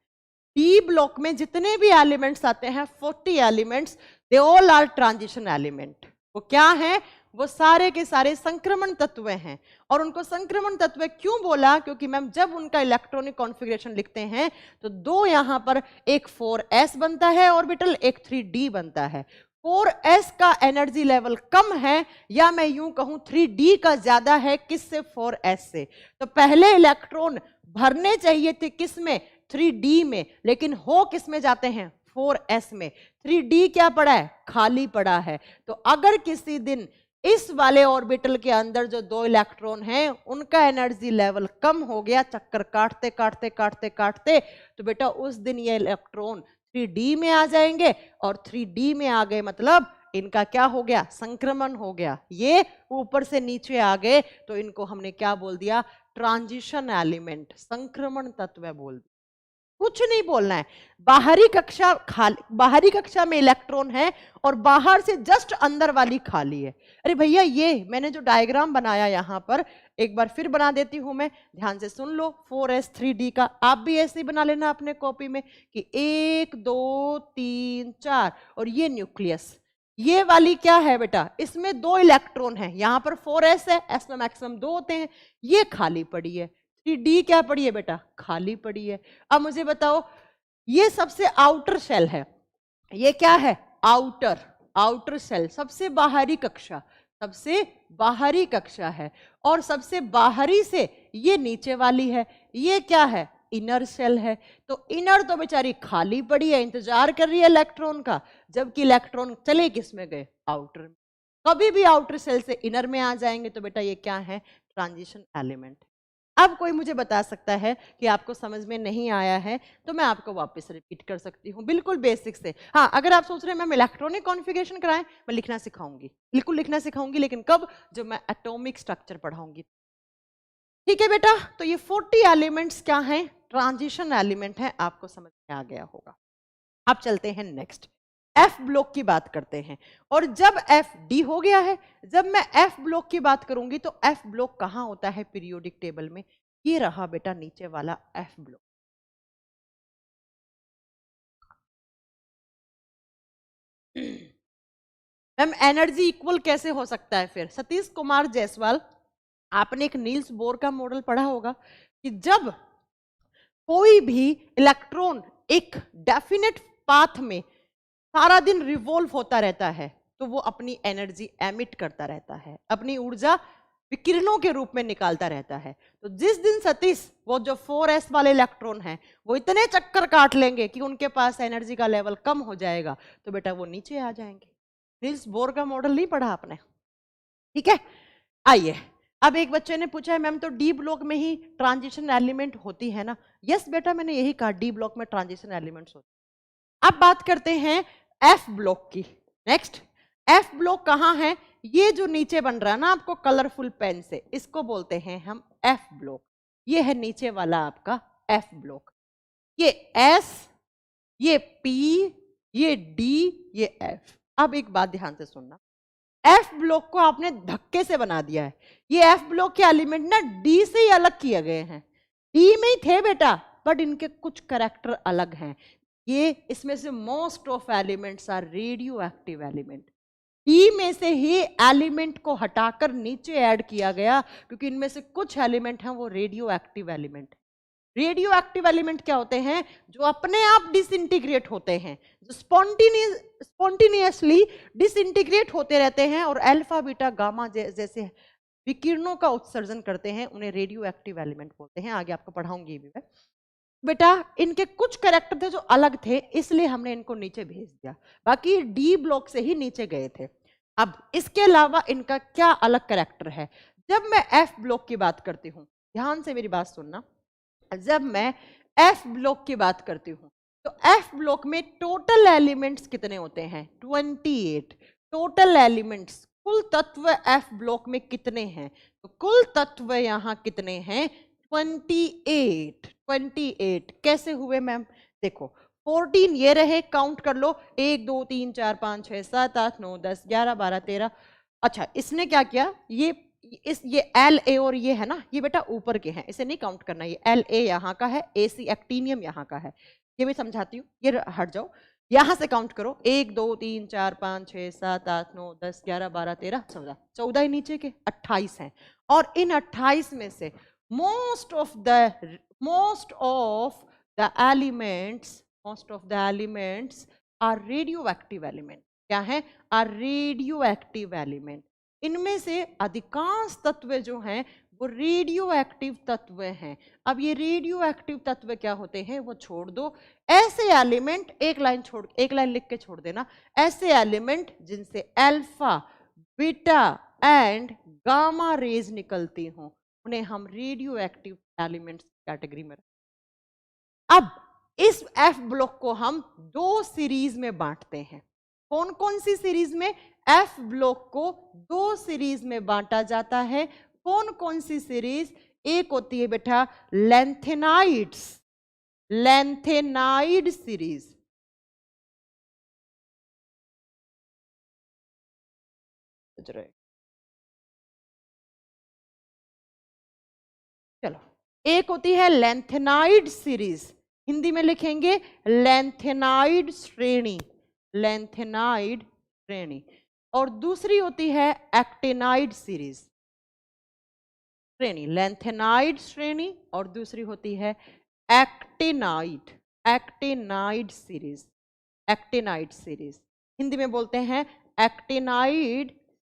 डी ब्लॉक में जितने भी एलिमेंट्स आते हैं 40 elements, they all are transition element. वो क्या है? वो सारे के सारे संक्रमण तत्व हैं। और उनको संक्रमण तत्व क्यों बोला? क्योंकि मैम जब उनका इलेक्ट्रॉनिक कॉन्फ़िगरेशन लिखते हैं तो 2 यहां पर, एक 4s बनता है ऑर्बिटल, एक 3d बनता है। 4s का एनर्जी लेवल कम है, या मैं यूं कहूं 3d का ज्यादा है, किससे? 4s से। तो पहले इलेक्ट्रॉन भरने चाहिए थे किस में? 3d में, लेकिन हो किस में जाते हैं? 4s में। 3d क्या पड़ा है? खाली पड़ा है। तो अगर किसी दिन इस वाले ऑर्बिटल के अंदर जो 2 इलेक्ट्रॉन हैं उनका एनर्जी लेवल कम हो गया, चक्कर काटते काटते काटते काटते, तो बेटा उस दिन ये इलेक्ट्रॉन 3d में आ जाएंगे, और 3d में आ गए मतलब इनका क्या हो गया? संक्रमण हो गया। ये ऊपर से नीचे आ गए, तो इनको हमने क्या बोल दिया? ट्रांजिशन एलिमेंट, संक्रमण तत्व बोल दिया। कुछ नहीं बोलना है। बाहरी कक्षा में इलेक्ट्रॉन है और बाहर से जस्ट अंदर वाली खाली है। अरे भैया, ये मैंने जो डायग्राम बनाया यहां पर, एक बार फिर बना देती हूं मैं, ध्यान से सुन लो। 4s3d का आप भी ऐसे ही बना लेना अपने कॉपी में कि 1 2 3 4, और ये न्यूक्लियस। ये वाली क्या है बेटा, इसमें 2 इलेक्ट्रॉन है, यहां पर 4s है, s में मैक्सिमम 2 होते हैं, ये खाली पड़ी है। 3d क्या पड़ी है बेटा, खाली पड़ी है। अब मुझे बताओ, ये सबसे आउटर शेल है, ये क्या है, आउटर शेल, सबसे बाहरी कक्षा, सबसे बाहरी कक्षा है। और सबसे बाहरी से ये नीचे वाली है, ये क्या है, इनर शेल है। तो इनर तो बेचारी खाली पड़ी है, इंतजार कर रही है इलेक्ट्रॉन का, जबकि इलेक्ट्रॉन चले किस में गए, आउटर में। कभी भी आउटर शेल से इनर में आ जाएंगे तो बेटा ये क्या है, ट्रांजिशन एलिमेंट। अब कोई मुझे बता सकता है कि आपको समझ में नहीं आया है, तो मैं आपको वापस रिपीट कर सकती हूँ बिल्कुल बेसिक से। हाँ, अगर आप सोच रहे हैं मैम इलेक्ट्रॉनिक कॉन्फ़िगरेशन कराएं, मैं लिखना सिखाऊंगी, बिल्कुल लिखना सिखाऊंगी, लेकिन कब, जब मैं एटॉमिक स्ट्रक्चर पढ़ाऊंगी। ठीक है बेटा, तो ये 40 एलिमेंट्स क्या हैं, ट्रांजिशन एलिमेंट है, आपको समझ में आ गया होगा। अब चलते हैं नेक्स्ट, एफ ब्लॉक की बात करते हैं। और जब एफ डी हो गया है, जब मैं एफ ब्लॉक की बात करूंगी तो एफ ब्लॉक कहां होता है पीरियोडिक टेबल में, ये रहा बेटा नीचे वाला F block. Ma'am energy equal कैसे हो सकता है फिर, सतीश कुमार जायसवाल, आपने एक नील्स बोर का मॉडल पढ़ा होगा कि जब कोई भी इलेक्ट्रॉन एक डेफिनेट पाथ में सारा दिन रिवॉल्व होता रहता है तो वो अपनी एनर्जी एमिट करता रहता है, अपनी ऊर्जा विकिरणों के रूप में निकालता रहता है। तो जिस दिन सतीश, वो जो 4s वाले इलेक्ट्रॉन हैं, वो इतने चक्कर काट लेंगे कि उनके पास एनर्जी का लेवल कम हो जाएगा, तो बेटा वो नीचे आ जाएंगे। नील्स बोर का मॉडल नहीं पढ़ा आपने, ठीक है। आइए, अब एक बच्चे ने पूछा है मैम तो डी ब्लॉक में ही ट्रांजिशन एलिमेंट होती है ना। यस बेटा, मैंने यही कहा, डी ब्लॉक में ट्रांजिशन एलिमेंट्स होते हैं। अब बात करते हैं एफ ब्लॉक की। नेक्स्ट, एफ ब्लॉक कहां है, ये जो नीचे बन रहा है ना आपको कलरफुल पेन से, इसको बोलते हैं हम एफ ब्लॉक। ये है नीचे वाला आपका एफ ब्लॉक, ये एस, ये पी, ये डी, ये एफ। अब एक बात ध्यान से सुनना, एफ ब्लॉक को आपने धक्के से बना दिया है। ये एफ ब्लॉक के एलिमेंट ना डी से ही अलग किए गए हैं, डी में ही थे बेटा, बट इनके कुछ कैरेक्टर अलग हैं। ये इसमें से most of elements are radioactive element. D में से ही एलिमेंट को हटाकर नीचे ऐड किया गया, क्योंकि इनमें से कुछ एलिमेंट हैं वो radio active element. Radio active element क्या होते हैं, जो अपने आप डिसइंटीग्रेट होते हैं, जो स्पॉन्टिनियसली डिसइंटीग्रेट होते रहते हैं और अल्फा बीटा गामा जैसे विकिरणों का उत्सर्जन करते हैं, उन्हें रेडियो एक्टिव एलिमेंट बोलते हैं। आगे आपको पढ़ाऊंगी भी मैं बेटा। इनके कुछ कैरेक्टर थे जो अलग थे, इसलिए हमने इनको नीचे भेज दिया, बाकी डी ब्लॉक से ही नीचे गए थे। अब इसके अलावा इनका क्या अलग कैरेक्टर है, जब मैं एफ ब्लॉक की बात करती हूँ, ध्यान से मेरी बात सुनना, जब मैं एफ ब्लॉक की बात करती हूँ तो एफ ब्लॉक में टोटल एलिमेंट्स कितने होते हैं, 28 टोटल एलिमेंट्स। कुल तत्व एफ ब्लॉक में कितने हैं, तो कुल तत्व यहां कितने हैं, 28 कैसे हुए मैम, देखो 14 ये रहे, काउंट कर लो, 1 2 3 4 5 6 7 8 9 10 11 12 13। अच्छा, इसने क्या किया, ये एल ए और ये है ना, ये बेटा ऊपर के हैं, इसे नहीं काउंट करना, ये एल ए यहाँ का है, ए सी एक्टीनियम यहाँ का है, ये भी समझाती हूँ, ये हट जाओ, यहां से काउंट करो, 1 2 3 4 5 6 7 8 9 10 11 12 13 14, 14 ही नीचे के 28 हैं। और इन 28 में से most of the elements are radioactive element। क्या है, are radioactive element। इनमें से अधिकांश तत्व जो हैं वो रेडियो एक्टिव तत्व हैं। अब ये रेडियो एक्टिव तत्व क्या होते हैं वो छोड़ दो, ऐसे एलिमेंट, एक लाइन लिख के छोड़ देना, ऐसे एलिमेंट जिनसे alpha beta and gamma rays निकलती हों, उन्हें हम रेडियो एक्टिव एलिमेंट्स कैटेगरी में। अब इस एफ ब्लॉक को हम 2 सीरीज में बांटते हैं। कौन कौन सी सीरीज में, एफ ब्लॉक को 2 सीरीज में बांटा जाता है। कौन कौन सी सीरीज, एक होती है बेटा लेंथेनाइड्स, लैंथेनाइड सीरीज। चलो, एक होती है लैंथेनाइड सीरीज, हिंदी में लिखेंगे लैंथेनाइड श्रेणी, लैंथेनाइड श्रेणी। और दूसरी होती है एक्टिनाइड सीरीज श्रेणी, लैंथेनाइड श्रेणी, और दूसरी होती है actinide, actinide series, actinide series, Hindi में बोलते हैं एक्टिनाइड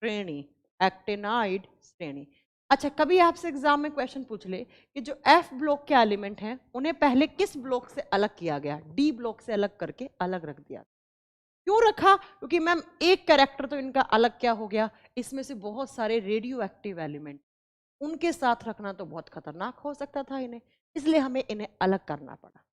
श्रेणी, एक्टिनाइड श्रेणी। अच्छा, कभी आपसे एग्जाम में क्वेश्चन पूछ ले कि जो एफ ब्लॉक के एलिमेंट हैं उन्हें पहले किस ब्लॉक से अलग किया गया, डी ब्लॉक से अलग करके अलग रख दिया, क्यों रखा? क्योंकि मैम एक कैरेक्टर तो इनका अलग क्या हो गया, इसमें से बहुत सारे रेडियो एक्टिव एलिमेंट, उनके साथ रखना तो बहुत खतरनाक हो सकता था इन्हें, इसलिए हमें इन्हें अलग करना पड़ा।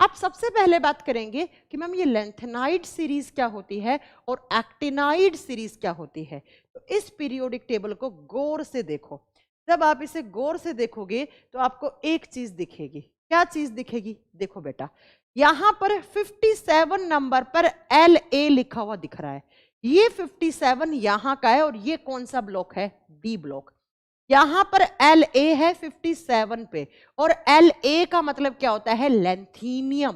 आप सबसे पहले बात करेंगे कि मैम ये लैंथेनाइड सीरीज क्या होती है और एक्टिनाइड सीरीज क्या होती है। तो इस पीरियोडिक टेबल को गौर से देखो, जब आप इसे गौर से देखोगे तो आपको एक चीज दिखेगी। क्या चीज दिखेगी? देखो बेटा, यहां पर 57 नंबर पर LA लिखा हुआ दिख रहा है, ये 57 यहां का है और ये कौन सा ब्लॉक है? D block. यहां पर LA है 57 पे, और LA का मतलब क्या होता है? लेंथीनियम।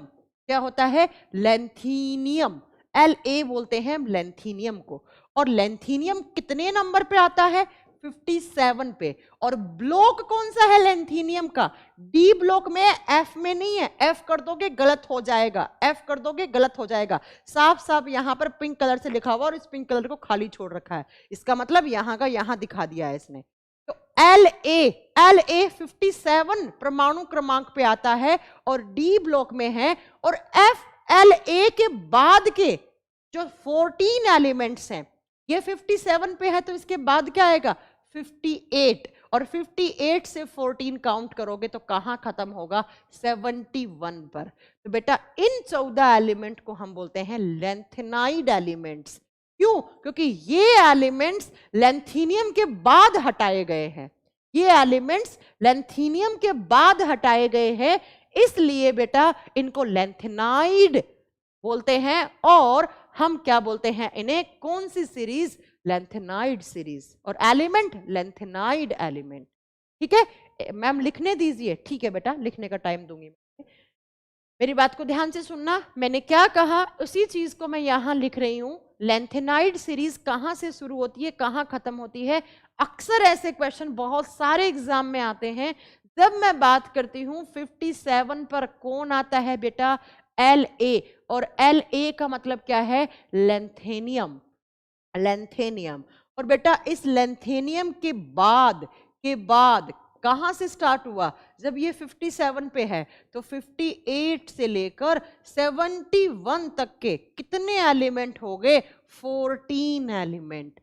क्या होता है? लेंथीनियम। LA बोलते हैं लेंथीनियम को, और लेंथीनियम कितने नंबर पे आता है? 57 पे। और ब्लॉक कौन सा है लेंथीनियम का? डी ब्लॉक में, एफ में नहीं है। एफ कर दोगे गलत हो जाएगा, एफ कर दोगे गलत हो जाएगा। साफ साफ यहां पर पिंक कलर से लिखा हुआ और इस पिंक कलर को खाली छोड़ रखा है, इसका मतलब यहां का यहां दिखा दिया है इसने। तो LA 57 परमाणु क्रमांक पे आता है और डी ब्लॉक में है, और FLA के बाद के जो 14 एलिमेंट्स हैं, ये 57 पे है तो इसके बाद क्या आएगा? 58, और 58 से 14 काउंट करोगे तो कहां खत्म होगा? 71 पर। तो बेटा इन 14 एलिमेंट को हम बोलते हैं लेंथेनाइड एलिमेंट्स। क्यों? क्योंकि ये एलिमेंट्स लेंथीनियम के बाद हटाए गए हैं, ये एलिमेंट्स लेंथीनियम के बाद हटाए गए हैं, इसलिए बेटा इनको लेंथेनाइड बोलते हैं। और हम क्या बोलते हैं इन्हें? कौन सी सीरीज? Lanthanide series. और एलिमेंट लेंथेनाइड एलिमेंट। ठीक है मैम, लिखने दीजिए। ठीक है बेटा, लिखने का टाइम दूंगी। मेरी बात को ध्यान से सुनना, मैंने क्या कहा उसी चीज को मैं यहां लिख रही हूं। लेंथेनाइड सीरीज कहां से शुरू होती है, कहां खत्म होती है? अक्सर ऐसे क्वेश्चन बहुत सारे एग्जाम में आते हैं। जब मैं बात करती हूं 57 पर कौन आता है बेटा? LA, और LA का मतलब क्या है? Lanthanum, lanthanum. और बेटा इस लेंथेनियम के बाद कहां से स्टार्ट हुआ? जब ये 57 पे है तो 58 से लेकर 71 तक के कितने एलिमेंट हो गए? 14 एलिमेंट,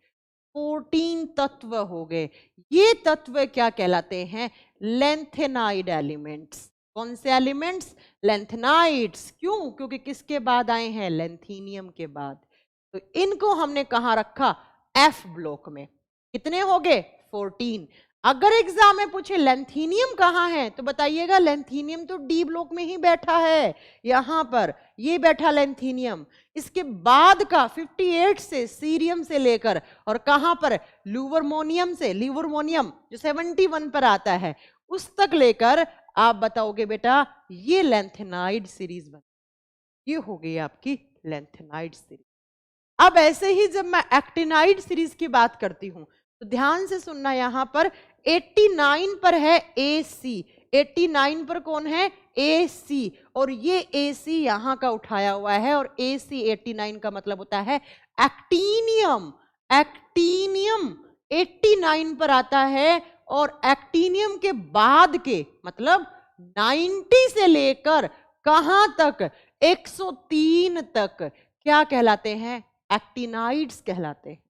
14 तत्व हो गए। ये तत्व क्या कहलाते हैं? Lanthanide elements. कौन से एलिमेंट्स? लेंथेनाइड्स। क्यों? क्योंकि किसके बाद आए हैं? लेंथीनियम के बाद। तो इनको हमने कहां रखा? एफ ब्लॉक में। कितने हो गए? 14। अगर एग्जाम में पूछे लेंथीनियम कहां है तो बताइएगा लेंथीनियम तो डी ब्लॉक में ही बैठा है, यहां पर ये बैठा लेंथीनियम। इसके बाद का 58 से सीरियम से लेकर और कहां पर? लिवर्मोनियम से, लिवर्मोनियम जो 71 पर आता है उस तक लेकर आप बताओगे बेटा ये लेंथेनाइड सीरीज बन, ये हो गई आपकी लेंथेनाइड सीरीज। अब ऐसे ही जब मैं एक्टिनाइड सीरीज की बात करती हूं तो ध्यान से सुनना, यहां पर 89 पर है AC। 89 पर कौन है? AC। और ये AC यहां का उठाया हुआ है, और AC 89 का मतलब होता है एक्टीनियम। एक्टीनियम 89 पर आता है, और एक्टीनियम के बाद के मतलब 90 से लेकर कहां तक? 103 तक क्या कहलाते हैं? एक्टिनाइड्स कहलाते हैं।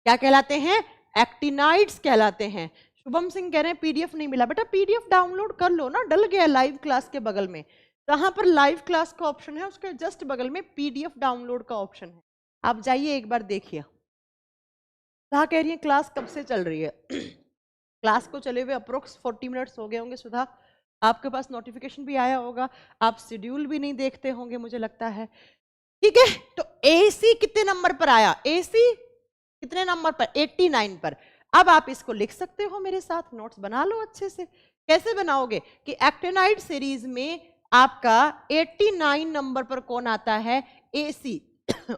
क्या कहलाते हैं? एक्टिनाइड्स कहलाते हैं। शुभम सिंह कह रहे हैं पीडीएफ नहीं मिला। बेटा पीडीएफ डाउनलोड कर लो ना, डल गया लाइव क्लास के बगल में, जहां पर लाइव क्लास का ऑप्शन है उसके जस्ट बगल में पीडीएफ डाउनलोड का ऑप्शन है, आप जाइए एक बार देखिए। सुधा कह रही है क्लास कब से चल रही है? क्लास को चले हुए अप्रोक्स 40 मिनट्स हो गए होंगे सुधा। आपके पास नोटिफिकेशन भी आया होगा, आप शेड्यूल भी नहीं देखते होंगे मुझे लगता है। ठीक है, तो AC कितने नंबर पर आया? AC कितने नंबर पर? 89 पर। अब आप इसको लिख सकते हो मेरे साथ, नोट्स बना लो अच्छे से। कैसे बनाओगे कि एक्टिनाइड सीरीज में आपका 89 नंबर पर कौन आता है? AC।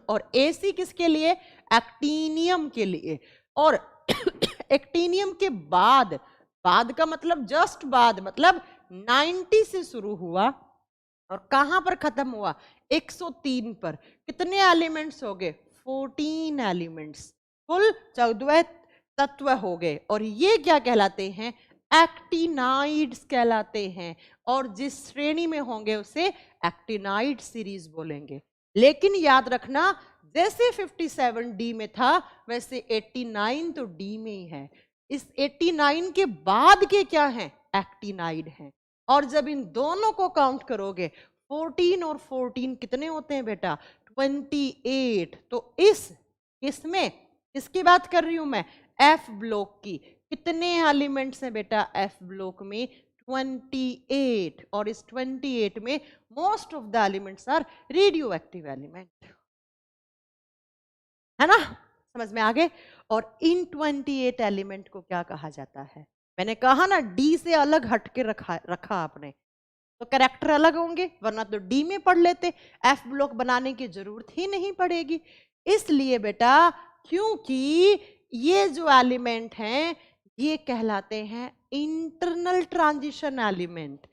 और AC किसके लिए? एक्टिनियम के लिए। और एक्टिनियम के बाद, बाद का मतलब जस्ट बाद, मतलब 90 से शुरू हुआ और कहां पर खत्म हुआ? 103 पर। कितने एलिमेंट्स हो गए? 14 एलिमेंट्स, कुल 14 तत्व हो गए। और ये क्या कहलाते हैं? एक्टिनाइड्स कहलाते हैं। और जिस श्रेणी में होंगे उसे एक्टिनाइड सीरीज बोलेंगे। लेकिन याद रखना, जैसे 57 डी में था वैसे 89 तो डी में ही है। इस 89 के बाद के क्या हैं? एक्टिनाइड हैं। और जब इन दोनों को काउंट करोगे 14 और 14 कितने होते हैं बेटा? 28। तो इसमें किसकी बात कर रही हूं मैं? एफ ब्लॉक की। कितने एलिमेंट्स हैं बेटा एफ ब्लॉक में? 28। और इस 28 में most of the elements are radioactive element, है ना? समझ में आ गए? और इन 28 एलिमेंट को क्या कहा जाता है? मैंने कहा ना, डी से अलग हटके रखा आपने, तो कैरेक्टर अलग होंगे, वरना तो डी में पढ़ लेते, एफ ब्लॉक बनाने की जरूरत ही नहीं पड़ेगी। इसलिए बेटा, क्योंकि ये जो एलिमेंट हैं ये कहलाते हैं इंटरनल ट्रांजिशन एलिमेंट।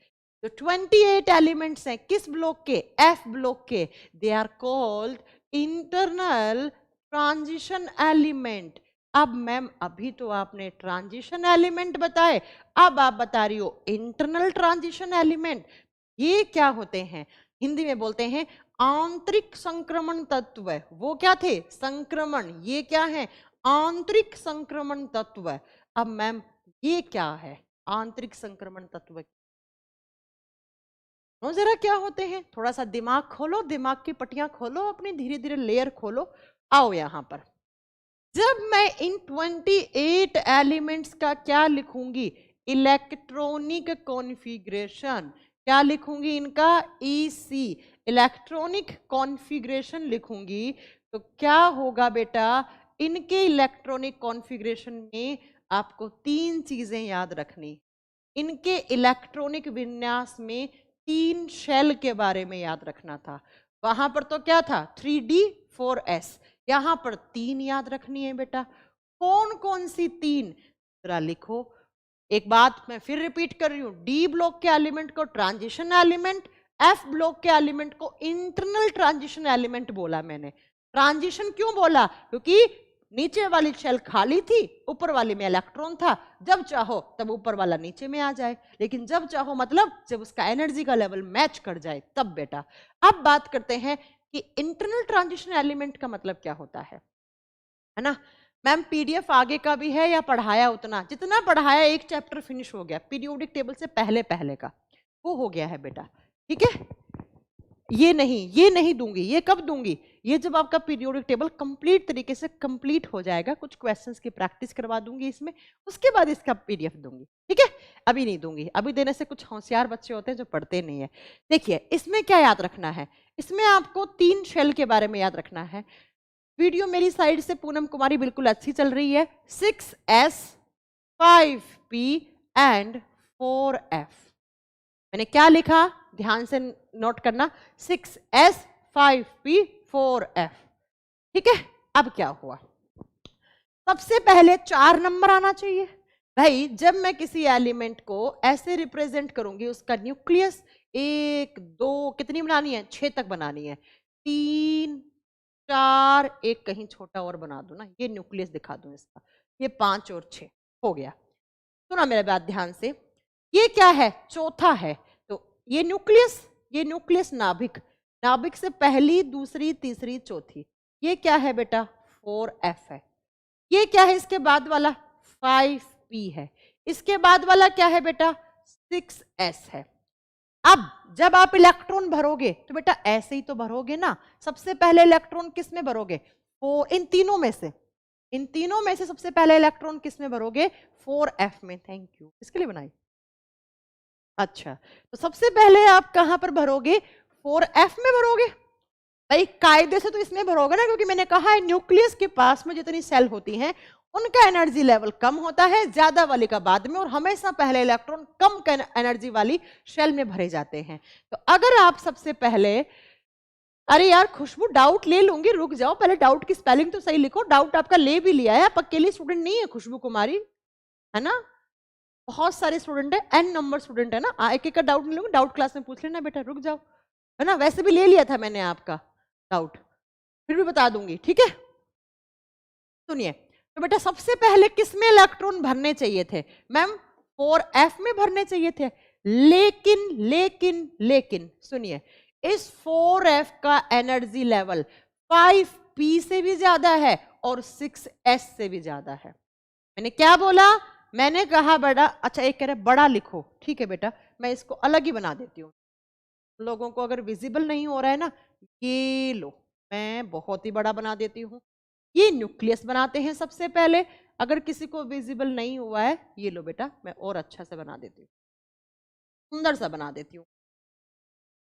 तो 28 एलिमेंट्स हैं किस ब्लॉक के? एफ ब्लॉक के। They are called internal transition element. अब मैम अभी तो आपने ट्रांजिशन एलिमेंट बताए, अब आप बता रही हो इंटरनल ट्रांजिशन एलिमेंट। ये क्या होते हैं? हिंदी में बोलते हैं आंतरिक संक्रमण तत्व। वो क्या थे? संक्रमण। ये क्या है? आंतरिक संक्रमण तत्व। अब मैम ये क्या है आंतरिक संक्रमण तत्व? जरा क्या होते हैं? थोड़ा सा दिमाग खोलो, दिमाग की पट्टियां खोलो अपनी, धीरे धीरे लेयर खोलो। आओ यहां पर। जब मैं इन 28 एलिमेंट्स का क्या लिखूंगी? Electronic configuration. क्या लिखूंगी इनका? EC, इलेक्ट्रॉनिक कॉन्फ़िगरेशन लिखूंगी। तो क्या होगा बेटा? इनके इलेक्ट्रॉनिक कॉन्फ़िगरेशन में आपको 3 चीजें याद रखनी। इनके इलेक्ट्रॉनिक विन्यास में 3 शेल के बारे में याद रखना था। वहां पर तो क्या था? 3D 4S। यहां पर 3 याद रखनी है बेटा। कौन कौन सी 3? जरा लिखो। एक बात मैं फिर रिपीट कर रही हूं, डी ब्लॉक के एलिमेंट को ट्रांजिशन एलिमेंट, एफ ब्लॉक के एलिमेंट को इंटरनल ट्रांजिशन एलिमेंट बोला मैंने। ट्रांजिशन क्यों बोला? क्योंकि नीचे वाली शेल खाली थी, ऊपर वाली में इलेक्ट्रॉन था। जब चाहो तब ऊपर वाला नीचे में आ जाए, लेकिन जब चाहो मतलब जब उसका एनर्जी का लेवल मैच कर जाए तब बेटा। अब बात करते हैं कि इंटरनल ट्रांजिशन एलिमेंट का मतलब क्या होता है ना? मैम PDF आगे का भी है या पढ़ाया उतना? जितना पढ़ाया एक चैप्टर फिनिश हो गया, पीरियोडिक टेबल से पहले पहले का वो हो गया है बेटा। ठीक है, ये नहीं दूंगी। ये कब दूंगी? ये जब आपका पीरियोडिक टेबल कंप्लीट तरीके से कंप्लीट हो जाएगा, कुछ क्वेश्चंस की प्रैक्टिस करवा दूंगी इसमें, उसके बाद इसका PDF दूंगी। ठीक है, अभी नहीं दूंगी। अभी देने से कुछ होशियार बच्चे होते हैं जो पढ़ते नहीं है। देखिए इसमें क्या याद रखना है? इसमें आपको 3 शेल के बारे में याद रखना है। वीडियो मेरी साइड से पूनम कुमारी बिल्कुल अच्छी चल रही है। 6S 5P and 4F। मैंने क्या लिखा? ध्यान से नोट करना, 6S 5P 4F। ठीक है, अब क्या हुआ? सबसे पहले 4 नंबर आना चाहिए भाई। जब मैं किसी एलिमेंट को ऐसे रिप्रेजेंट करूंगी, उसका न्यूक्लियस 1 2 कितनी बनानी है? 6 तक बनानी है। 3 4, एक कहीं छोटा और बना दो ना, ये न्यूक्लियस दिखा दो इसका। ये 5 और 6 हो गया। सुना मेरे बात ध्यान से। ये क्या है? चौथा है। तो ये न्यूक्लियस नाभिक, नाभिक से पहली दूसरी तीसरी चौथी। ये क्या है बेटा? 4F है। ये क्या है? इसके बाद वाला 5P है। इसके बाद वाला क्या है बेटा? 6S है। अब जब आप इलेक्ट्रॉन भरोगे तो बेटा ऐसे ही तो भरोगे ना। सबसे पहले इलेक्ट्रॉन किस में भरोगे? इन तीनों में से सबसे पहले इलेक्ट्रॉन किस में भरोगे? 4F में। Thank you. किसके लिए बनाई? अच्छा, तो सबसे पहले आप कहां पर भरोगे? 4f में भरोगे भाई, कायदे से तो इसमें भरोगे ना, क्योंकि मैंने कहा है न्यूक्लियस के पास में जितनी सेल होती हैं उनका एनर्जी लेवल कम होता है, ज्यादा वाली का बाद में, और हमेशा पहले इलेक्ट्रॉन कम एनर्जी वाली शेल में भरे जाते हैं। तो अगर आप सबसे पहले, अरे यार खुशबू डाउट ले लूंगी, रुक जाओ, पहले डाउट की स्पेलिंग तो सही लिखो। डाउट आपका ले भी लिया है, आप अकेली स्टूडेंट नहीं है खुशबू कुमारी, है ना, बहुत सारे स्टूडेंट है, n नंबर स्टूडेंट है ना, एक एक का डाउट नहीं लूंगी, डाउट क्लास में पूछ लेना बेटा, रुक जाओ, है ना, वैसे भी ले लिया था मैंने आपका डाउट, फिर भी बता दूंगी, ठीक है। सुनिए, तो बेटा सबसे पहले किस में इलेक्ट्रॉन भरने चाहिए थे? मैम 4f में भरने चाहिए थे, लेकिन लेकिन लेकिन सुनिए, इस 4f का एनर्जी लेवल 5p से भी ज्यादा है और 6s से भी ज्यादा है। मैंने क्या बोला? मैंने कहा बड़ा, अच्छा एक कह रहे बड़ा लिखो, ठीक है बेटा, मैं इसको अलग ही बना देती हूँ, लोगों को अगर विजिबल नहीं हो रहा है ना, ये लो मैं बहुत ही बड़ा बना देती हूँ। ये न्यूक्लियस बनाते हैं सबसे पहले, अगर किसी को विजिबल नहीं हुआ है, ये लो बेटा मैं और अच्छा से बना देती हूँ, सुंदर सा बना देती हूँ।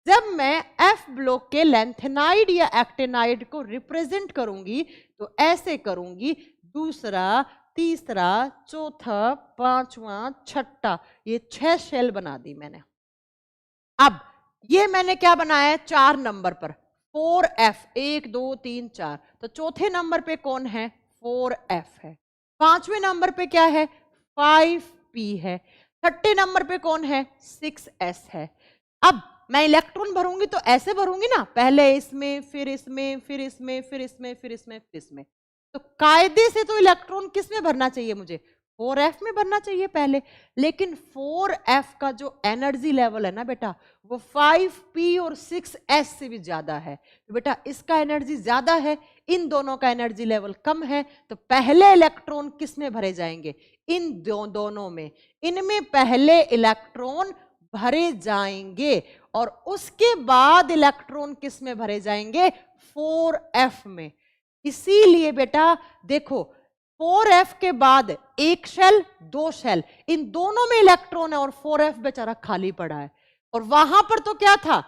जब मैं एफ ब्लॉक के लैंथेनाइड या एक्टेनाइड को रिप्रेजेंट करूंगी तो ऐसे करूंगी, दूसरा, तीसरा, चौथा, पांचवा, छठा, ये 6 शेल बना दी मैंने। अब ये मैंने क्या बनाया है? 4 नंबर पर 4f, 1 2 3 4, तो चौथे नंबर पे कौन है? 4f है। पांचवें नंबर पे क्या है? 5p है। छठे नंबर पे कौन है? 6s है। अब मैं इलेक्ट्रॉन भरूंगी तो ऐसे भरूंगी ना, पहले इसमें, फिर इसमें, फिर इसमें, फिर इसमें, फिर इसमें, फिर इसमें, तो कायदे से तो इलेक्ट्रॉन किस में भरना चाहिए मुझे? 4f में भरना चाहिए पहले, लेकिन 4f का जो एनर्जी लेवल है ना बेटा, वो 5p और 6s से भी ज्यादा है। तो बेटा इसका एनर्जी ज्यादा है, इन दोनों का एनर्जी लेवल कम है, तो पहले इलेक्ट्रॉन किस में भरे जाएंगे? इन दोनों में, इनमें पहले इलेक्ट्रॉन भरे जाएंगे और उसके बाद इलेक्ट्रॉन किस में भरे जाएंगे? 4f में। इसीलिए बेटा देखो, 4f के बाद एक शेल, 2 शेल, इन दोनों में इलेक्ट्रॉन है और 4f बेचारा खाली पड़ा है। और वहां पर तो क्या था?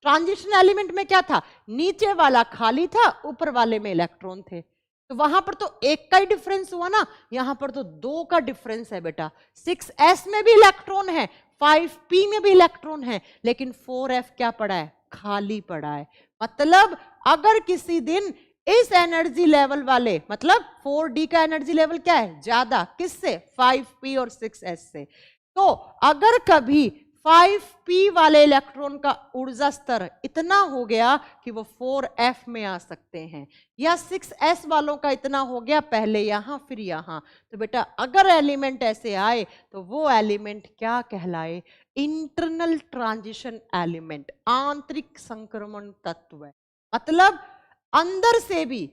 ट्रांजिशन एलिमेंट में क्या था? नीचे वाला खाली था, ऊपर वाले में इलेक्ट्रॉन थे, तो वहां पर तो एक का ही डिफरेंस हुआ ना, यहां पर तो 2 का डिफरेंस है बेटा। 6s में भी इलेक्ट्रॉन है, 5p में भी इलेक्ट्रॉन है, लेकिन 4f क्या पड़ा है? खाली पड़ा है। मतलब अगर किसी दिन इस एनर्जी लेवल वाले, मतलब 4d का एनर्जी लेवल क्या है? ज्यादा, किससे? 5p और 6s से। तो अगर कभी 5p वाले इलेक्ट्रॉन का ऊर्जा स्तर इतना हो गया कि वो 4f में आ सकते हैं, या 6s वालों का इतना हो गया, पहले यहां फिर यहां, तो बेटा अगर एलिमेंट ऐसे आए तो वो एलिमेंट क्या कहलाए? इंटरनल ट्रांजिशन एलिमेंट, आंतरिक संक्रमण तत्व है। मतलब अंदर से भी,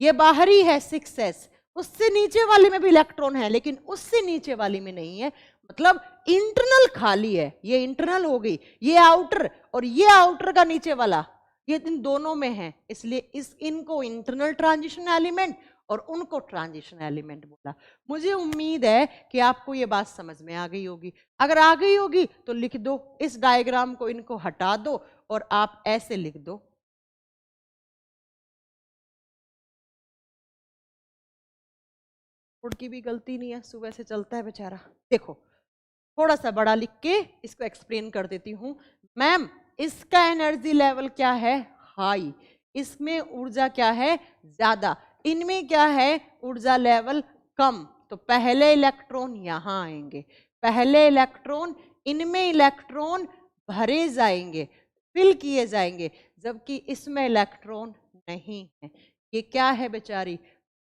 ये बाहरी है 6s, उससे नीचे वाले में भी इलेक्ट्रॉन है, लेकिन उससे नीचे वाली में नहीं है, मतलब इंटरनल खाली है। ये इंटरनल हो गई, ये आउटर, और ये आउटर का नीचे वाला, ये इन दोनों में है, इसलिए इनको इंटरनल ट्रांजिशन एलिमेंट और उनको ट्रांजिशन एलिमेंट बोला। मुझे उम्मीद है कि आपको ये बात समझ में आ गई होगी। अगर आ गई होगी तो लिख दो, इस डायग्राम को, इनको हटा दो और आप ऐसे लिख दो, की भी गलती नहीं है, सुबह से चलता है बेचारा। देखो थोड़ा सा बड़ा लिख के इसको एक्सप्लेन कर देती हूं। मैम इसका एनर्जी लेवल क्या है? हाई। इसमें ऊर्जा क्या है? ज्यादा। इनमें क्या है? ऊर्जा लेवल कम। तो पहले इलेक्ट्रॉन यहां आएंगे, पहले इलेक्ट्रॉन, इनमें इलेक्ट्रॉन भरे जाएंगे, फिल किए जाएंगे, जबकि इसमें इलेक्ट्रॉन नहीं है। ये क्या है बेचारी?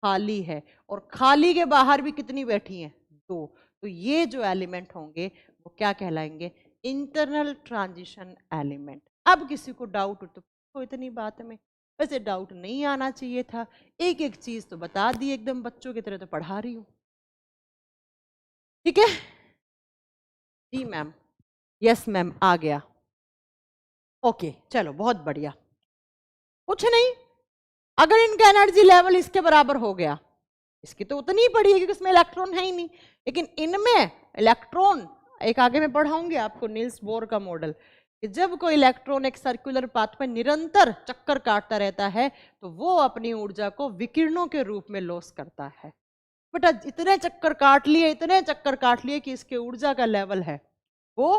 खाली है। और खाली के बाहर भी कितनी बैठी हैं? 2। तो ये जो एलिमेंट होंगे वो क्या कहलाएंगे? Internal transition element. अब किसी को डाउट हो तो इतनी बात में, वैसे डाउट नहीं आना चाहिए था, एक एक चीज तो बता दी, एकदम बच्चों की तरह तो पढ़ा रही हूं, ठीक है जी मैम? यस मैम, आ गया। ओके चलो बहुत बढ़िया। कुछ नहीं, अगर इनका एनर्जी लेवल इसके बराबर हो गया, इसकी तो उतनी ही पड़ी है क्योंकि इसमें इलेक्ट्रॉन है ही नहीं, लेकिन इनमें इलेक्ट्रॉन एक आगे मैं पढ़ाऊंगी आपको नील्स बोर का मॉडल, कि जब कोई इलेक्ट्रॉन एक सर्कुलर पाथ में निरंतर चक्कर काटता रहता है तो वो अपनी ऊर्जा को विकिरणों के रूप में लॉस करता है। बेटा इतने चक्कर काट लिए, इतने चक्कर काट लिए कि इसके ऊर्जा का लेवल है वो,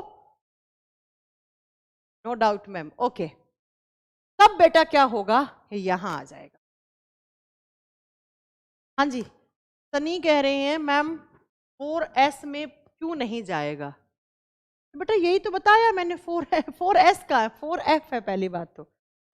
नो डाउट मैम, ओके। तब बेटा क्या होगा, यहां आ जाएगा। हाँ जी, सनी कह रहे हैं मैम 4s में क्यों नहीं जाएगा। बेटा यही तो बताया मैंने, 4s का 4f है पहली बात तो,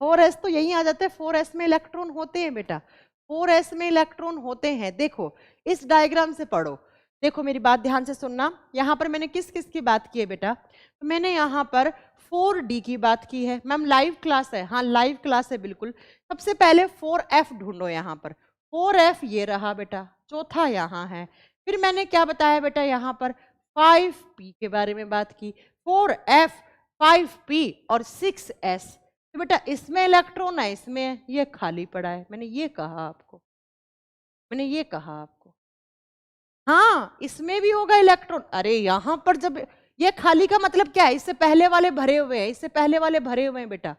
4s तो यही आ जाता है, 4s में इलेक्ट्रॉन होते हैं बेटा, 4s में इलेक्ट्रॉन होते हैं। देखो इस डायग्राम से पढ़ो, देखो मेरी बात ध्यान से सुनना, यहाँ पर मैंने किस किस की बात की है बेटा, तो मैंने यहाँ पर 4d की बात की है। मैम लाइव क्लास है, हाँ लाइव क्लास है बिल्कुल। सबसे पहले 4f ढूंढो, यहाँ पर 4f ये रहा बेटा, चौथा यहाँ है। फिर मैंने क्या बताया बेटा, यहाँ पर 5p के बारे में बात की, 4f 5p और 6s। तो बेटा इसमें इलेक्ट्रॉन है, इसमें ये खाली पड़ा है, मैंने ये कहा आपको, मैंने ये कहा आपको, हाँ इसमें भी होगा इलेक्ट्रॉन। अरे यहां पर जब ये खाली का मतलब क्या है, इससे पहले वाले भरे हुए हैं, इससे पहले वाले भरे हुए हैं बेटा।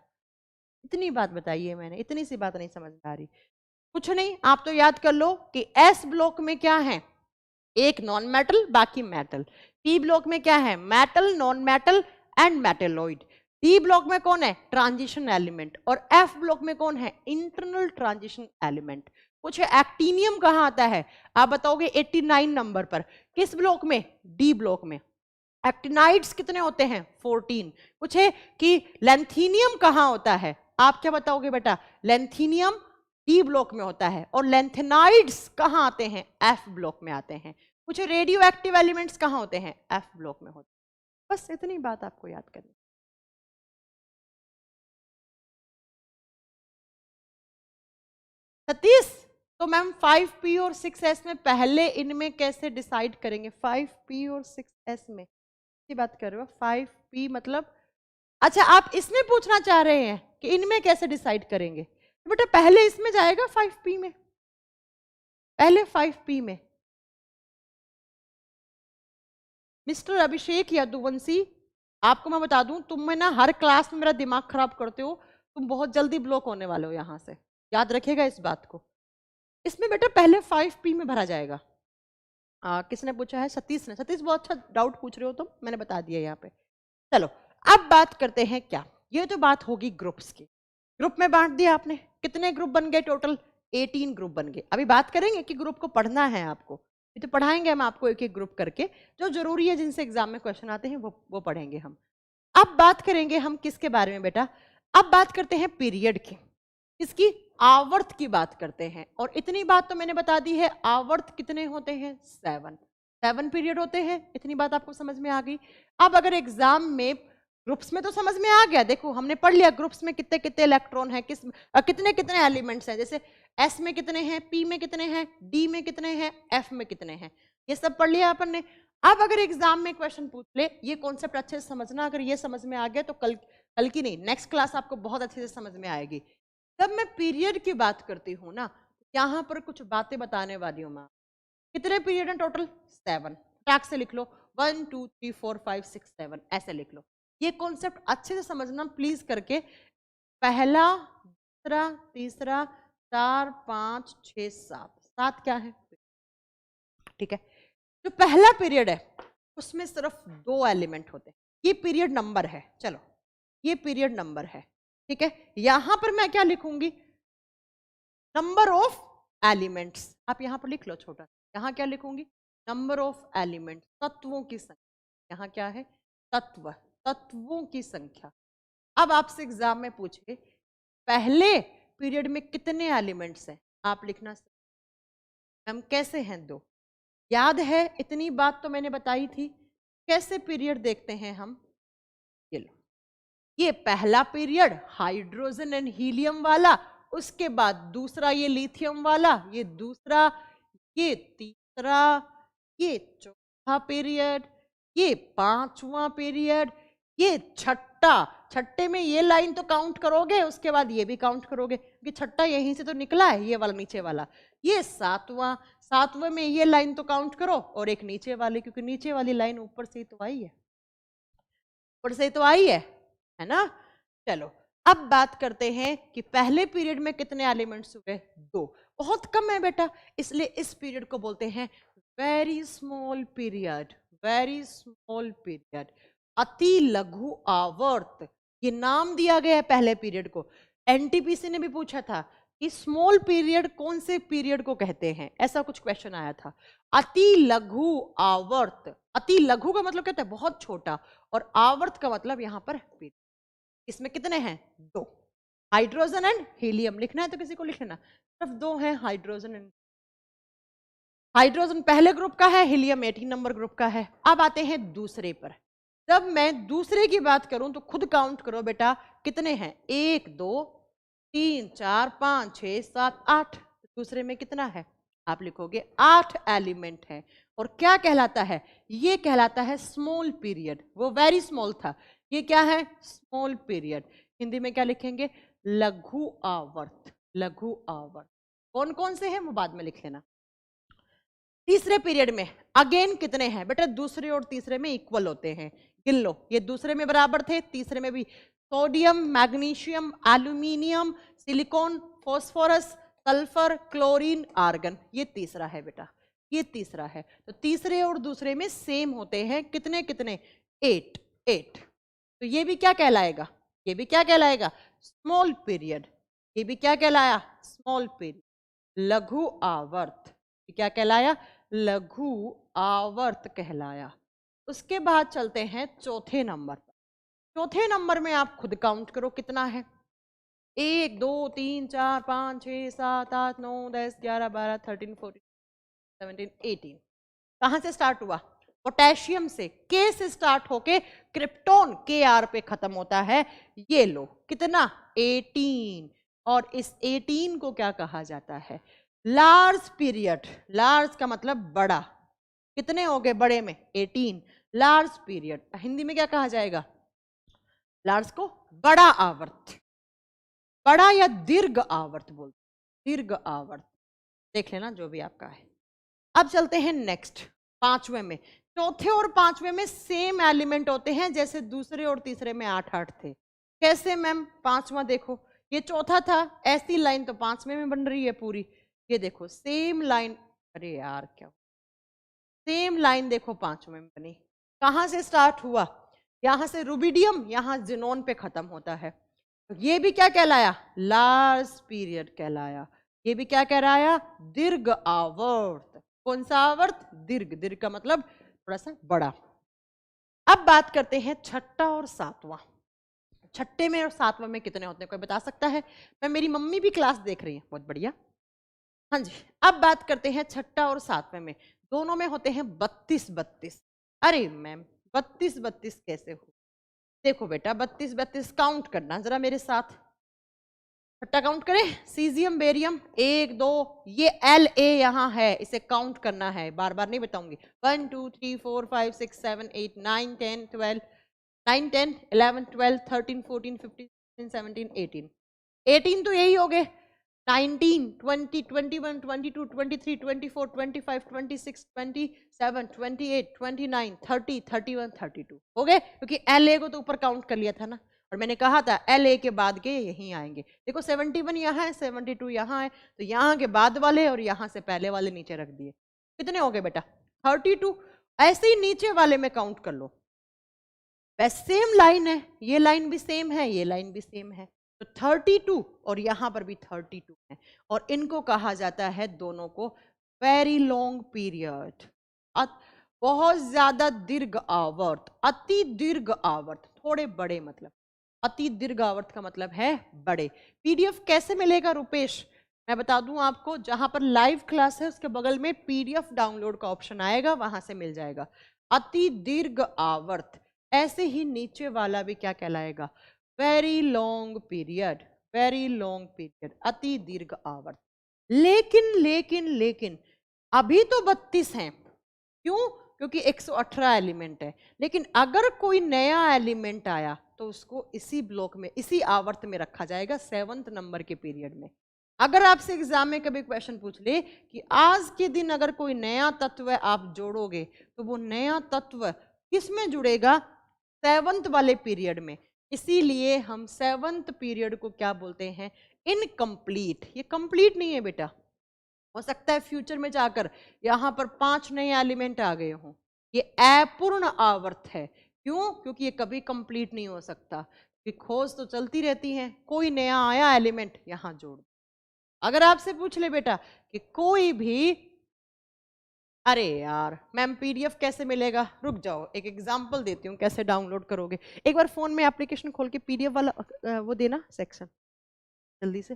इतनी बात बताई है मैंने, इतनी सी बात नहीं समझ में आ रही, कुछ नहीं, आप तो याद कर लो कि एस ब्लॉक में क्या है, एक नॉन मेटल बाकी मेटल। पी ब्लॉक में क्या है, metal, non metal and metalloid. D block में कौन है, ट्रांजिशन एलिमेंट। और एफ ब्लॉक में कौन है, इंटरनल ट्रांजिशन एलिमेंट। कुछ एक्टिनियम कहाँ आता है, आप बताओगे 89 नंबर पर, किस ब्लॉक में, डी ब्लॉक में। एक्टिनाइड्स कितने होते हैं, 14। कुछ है कि लेंथीनियम कहाँ होता है, आप क्या बताओगे बेटा, लेंथीनियम डी ब्लॉक में होता है। और लेंथेनाइड्स कहाँ आते हैं, एफ ब्लॉक में आते हैं। कुछ रेडियो एक्टिव एलिमेंट्स कहाँ होते हैं, एफ ब्लॉक में होते हैं। बस इतनी बात आपको याद करनी। सतीश, तो मैम 5p और 6s में पहले इनमें कैसे डिसाइड करेंगे, 5p और 6s में की बात कर रहे हो, 5p मतलब, अच्छा आप इसमें पूछना चाह रहे हैं कि इनमें कैसे डिसाइड करेंगे। तो बेटा पहले इसमें जाएगा 5p में, पहले 5p में। मिस्टर अभिषेक यदुवंशी, आपको मैं बता दूं, तुम में ना हर क्लास में मेरा दिमाग खराब करते हो, तुम बहुत जल्दी ब्लॉक होने वाले हो यहां से, याद रखिएगा इस बात को। इसमें बेटा पहले 5p में भरा जाएगा। किसने पूछा है, सतीश ने। सतीश बहुत अच्छा डाउट पूछ रहे हो तुम, मैंने बता दिया यहाँ पे। चलो अब बात करते हैं क्या, ये तो बात होगी ग्रुप्स की। ग्रुप में बांट दिया आपने, कितने ग्रुप बन गए टोटल, 18 ग्रुप बन गए। अभी बात करेंगे कि ग्रुप को पढ़ना है आपको, ये तो पढ़ाएंगे हम आपको एक एक ग्रुप करके, जो जरूरी है जिनसे एग्जाम में क्वेश्चन आते हैं वो पढ़ेंगे हम। अब बात करेंगे हम किसके बारे में बेटा, अब बात करते हैं पीरियड की, इसकी आवर्त की बात करते हैं। और इतनी बात तो मैंने बता दी है, आवर्त कितने होते हैं, 7 पीरियड होते हैं, इतनी बात आपको समझ में आ गई। अब अगर एग्जाम में, ग्रुप्स में तो समझ में आ गया, देखो हमने पढ़ लिया ग्रुप्स में कितने कितने इलेक्ट्रॉन है, कितने कितने एलिमेंट्स हैं, जैसे एस में कितने हैं, पी में कितने हैं, डी में कितने हैं, एफ में कितने हैं, ये सब पढ़ लिया अपन ने। अब अगर एग्जाम में क्वेश्चन पूछ ले, ये कॉन्सेप्ट अच्छे से समझना, अगर ये समझ में आ गया तो कल की नहीं, नेक्स्ट क्लास आपको बहुत अच्छे से समझ में आएगी। जब मैं पीरियड की बात करती हूँ ना, यहाँ पर कुछ बातें बताने वाली हूँ मैं। कितने पीरियड हैं टोटल, 7। टैग से लिख लो, 1 2 3 4 5 6 7, ऐसे लिख लो। ये कॉन्सेप्ट अच्छे से समझना प्लीज करके, पहला, दूसरा, तीसरा, 4 5 6 7, 7 क्या है, ठीक है। जो पहला पीरियड है उसमें सिर्फ 2 एलिमेंट होते हैं, ये पीरियड नंबर है, चलो ये पीरियड नंबर है, ठीक है। यहां पर मैं क्या लिखूंगी, नंबर ऑफ एलिमेंट्स, आप यहां पर लिख लो छोटा, यहां क्या लिखूंगी, नंबर ऑफ एलिमेंट्स, तत्वों की संख्या। यहां क्या है, तत्व, तत्वों की संख्या। अब आपसे एग्जाम में पूछे पहले पीरियड में कितने एलिमेंट्स हैं, आप लिखना, हम कैसे हैं 2, याद है इतनी बात तो मैंने बताई थी। कैसे पीरियड देखते हैं हम, ये लो, ये पहला पीरियड हाइड्रोजन एंड हीलियम वाला, उसके बाद दूसरा ये लिथियम वाला, ये दूसरा, ये तीसरा, ये चौथा पीरियड, ये 5वां पीरियड, ये छठा, छठे में ये लाइन तो काउंट करोगे, उसके बाद ये भी काउंट करोगे कि छठा यहीं से तो निकला है, ये वाला नीचे वाला, ये 7वां, 7वें में ये लाइन तो काउंट करो, और एक नीचे वाली, क्योंकि नीचे वाली लाइन ऊपर से ही तो आई है। ऊपर से तो आई है ना। चलो अब बात करते हैं कि पहले पीरियड में कितने एलिमेंट्स हुए, 2। बहुत कम है बेटा, इसलिए इस पीरियड को बोलते हैं very small period, very small period, अति लघु आवर्त, ये नाम दिया गया है पहले पीरियड को। एनटीपीसी ने भी पूछा था कि स्मॉल पीरियड कौन से पीरियड को कहते हैं, ऐसा कुछ क्वेश्चन आया था। अति लघु आवर्त, अति लघु का मतलब कहता है बहुत छोटा, और आवर्त का मतलब यहां पर पीरियड। इसमें कितने हैं, 2, हाइड्रोजन एंड हीलियम। लिखना है तो किसी को लिख लेना, सिर्फ 2 हैं हाइड्रोजन एंड, हाइड्रोजन पहले ग्रुप का है, हीलियम 18 नंबर ग्रुप का है। अब आते हैं दूसरे पर। जब मैं दूसरे की बात करूं तो खुद काउंट करो बेटा कितने हैं, 1 2 3 4 5 6 7 8। दूसरे में कितना है, आप लिखोगे 8 एलिमेंट है। और क्या कहलाता है, ये कहलाता है स्मॉल पीरियड। वो वेरी स्मॉल था, ये क्या है, स्मॉल पीरियड। हिंदी में क्या लिखेंगे, लघु आवर्त, लघु आवर्त। कौन कौन से हैं वो बाद में लिख लेना। तीसरे पीरियड में अगेन कितने हैं बेटा, दूसरे और तीसरे में इक्वल होते हैं, गिन लो। ये दूसरे में बराबर थे, तीसरे में भी sodium, magnesium, aluminium, silicon, phosphorus, sulphur, chlorine, argon, ये तीसरा है बेटा, ये तीसरा है। तो तीसरे और दूसरे में सेम होते हैं, कितने कितने, 8 8। तो ये भी क्या कहलाएगा, ये भी क्या कहलाएगा, स्मॉल पीरियड। ये भी क्या कहलाया, स्मॉल पीरियड, लघु आवर्त। क्या कहलाया, लघु आवर्त कहलाया। उसके बाद चलते हैं चौथे नंबर पर। चौथे नंबर में आप खुद काउंट करो कितना है, 1 2 3 4 5 6 7 8 9 10 11 12 13 14 17 18। कहां से स्टार्ट हुआ, पोटेशियम से, के से स्टार्ट होके क्रिप्टोन के आर पे खत्म होता है। ये लो कितना, 18। और इस 18 को क्या कहा जाता है, लार्ज पीरियड। लार्ज का मतलब बड़ा, कितने हो गए बड़े में, 18। लार्ज पीरियड हिंदी में क्या कहा जाएगा, लार्ज को बड़ा आवर्त, बड़ा या दीर्घ आवर्त बोलते, दीर्घ आवर्त, देख लेना जो भी आपका है। अब चलते हैं नेक्स्ट, पांचवें में। चौथे और पांचवें में सेम एलिमेंट होते हैं जैसे दूसरे और तीसरे में 8 8 थे। कैसे मैम, पांचवा देखो, ये चौथा था, ऐसी लाइन तो पांचवें में बन रही है पूरी। ये देखो सेम लाइन, अरे यार क्या, सेम लाइन देखो पांचवें में बनी। कहां से स्टार्ट हुआ, यहां से रुबिडियम, यहां जिनोन पे खत्म होता है। तो ये भी क्या कहलाया, लार्ज पीरियड कहलाया। ये भी क्या कहलाया, दीर्घ आवर्त। कौन सा आवर्त, दीर्घ, दीर्घ का मतलब थोड़ा सा बड़ा। अब बात करते हैं छठा और सातवां। छठे में और सातवां में कितने होते हैं, कोई बता सकता है। मैं, मेरी मम्मी भी क्लास देख रही है, बहुत बढ़िया। हाँ जी, अब बात करते हैं छठा और सातवें में। दोनों में होते हैं 32 32। अरे मैम 32 32 कैसे हो, देखो बेटा 32 32 काउंट करना जरा मेरे साथ। छठा काउंट करें, सीजियम, बेरियम, 1 2, ये एल ए यहाँ है, इसे काउंट करना है, बार बार नहीं बताऊंगी। 1 2 3 4 5 6 7 8 9 10 12 9 10 11 12 13 14 15 16 17 18। 18 तो यही हो गए, 19 20 21 22 23 24 25 26 27 28 29 30 31 32 हो गए, क्योंकि एल ए को तो ऊपर काउंट कर लिया था ना, और मैंने कहा था एल ए के बाद के यहीं आएंगे। देखो 71 यहाँ है, 72 यहाँ है, तो यहाँ के बाद वाले और यहाँ से पहले वाले नीचे रख दिए। कितने हो गए बेटा, 32। ऐसे ही नीचे वाले में काउंट कर लो, बस सेम लाइन है, ये लाइन भी सेम है, ये लाइन भी सेम है, तो 32 और यहां पर भी 32 है। और इनको कहा जाता है दोनों को वेरी लॉन्ग पीरियड, बहुत ज्यादा दीर्घ आवर्त, अति दीर्घ आवर्त, थोड़े बड़े मतलब, अति दीर्घ आवर्त का मतलब है बड़े। पीडीएफ कैसे मिलेगा रुपेश, मैं बता दूं आपको, जहां पर लाइव क्लास है उसके बगल में पीडीएफ डाउनलोड का ऑप्शन आएगा, वहां से मिल जाएगा। अति दीर्घ आवर्त। ऐसे ही नीचे वाला भी क्या कहलाएगा, very long period, very long period, अति दीर्घ आवर्त। लेकिन लेकिन लेकिन अभी तो 32 हैं, क्यों, क्योंकि 118 एलिमेंट है। लेकिन अगर कोई नया एलिमेंट आया तो उसको इसी ब्लॉक में, इसी आवर्त में रखा जाएगा, 7th नंबर के पीरियड में। अगर आपसे एग्जाम में कभी क्वेश्चन पूछ ले कि आज के दिन अगर कोई नया तत्व आप जोड़ोगे तो वो नया तत्व किस में जुड़ेगा, सेवंथ वाले पीरियड में, इसीलिए हम सेवंथ पीरियड को क्या बोलते हैं, इनकम्प्लीट। ये कंप्लीट नहीं है बेटा, हो सकता है फ्यूचर में जाकर यहां पर 5 नए एलिमेंट आ गए हों, ये अपूर्ण आवर्त है। क्यों? क्योंकि ये कभी कंप्लीट नहीं हो सकता, कि खोज तो चलती रहती है, कोई नया आया एलिमेंट यहां जोड़। अगर आपसे पूछ ले बेटा कि कोई भी, अरे यार मैम पीडीएफ कैसे मिलेगा, रुक जाओ एक एग्जांपल देती हूँ कैसे डाउनलोड करोगे। एक बार फोन में एप्लीकेशन खोल के पीडीएफ वाला वो देना सेक्शन जल्दी से।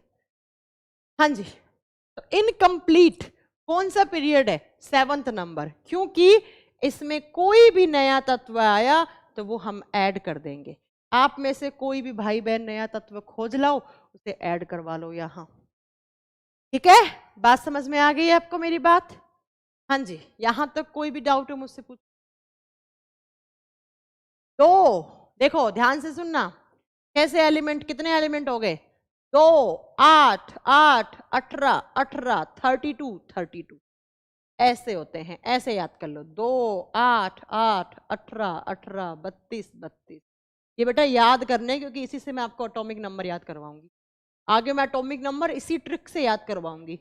हाँ जी, तो इनकम्प्लीट कौन सा पीरियड है, 7th नंबर, क्योंकि इसमें कोई भी नया तत्व आया तो वो हम ऐड कर देंगे। आप में से कोई भी भाई बहन नया तत्व खोज लाओ, उसे ऐड करवा लो यहां। ठीक है, बात समझ में आ गई है आपको मेरी बात? हाँ जी, यहां तक कोई भी डाउट हो मुझसे पूछ। तो देखो ध्यान से सुनना, कैसे एलिमेंट, कितने एलिमेंट हो गए, 2 8 8 18 18 32 32 ऐसे होते हैं, ऐसे याद कर लो, 2 8 8 18 18 32 32। ये बेटा याद करने, क्योंकि इसी से मैं आपको एटॉमिक नंबर याद करवाऊंगी। आगे मैं एटॉमिक नंबर इसी ट्रिक से याद करवाऊंगी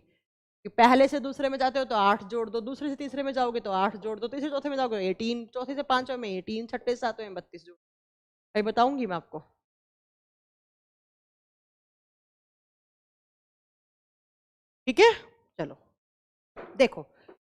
कि पहले से दूसरे में जाते हो तो 8 जोड़ दो, दूसरे से तीसरे में जाओगे तो 8 जोड़ दो, तीसरे चौथे में जाओगे 18, चौथे से पांचवें में 18, छठे से सातवें में 32 जोड़। भाई बताऊंगी मैं आपको। ठीक है, चलो देखो,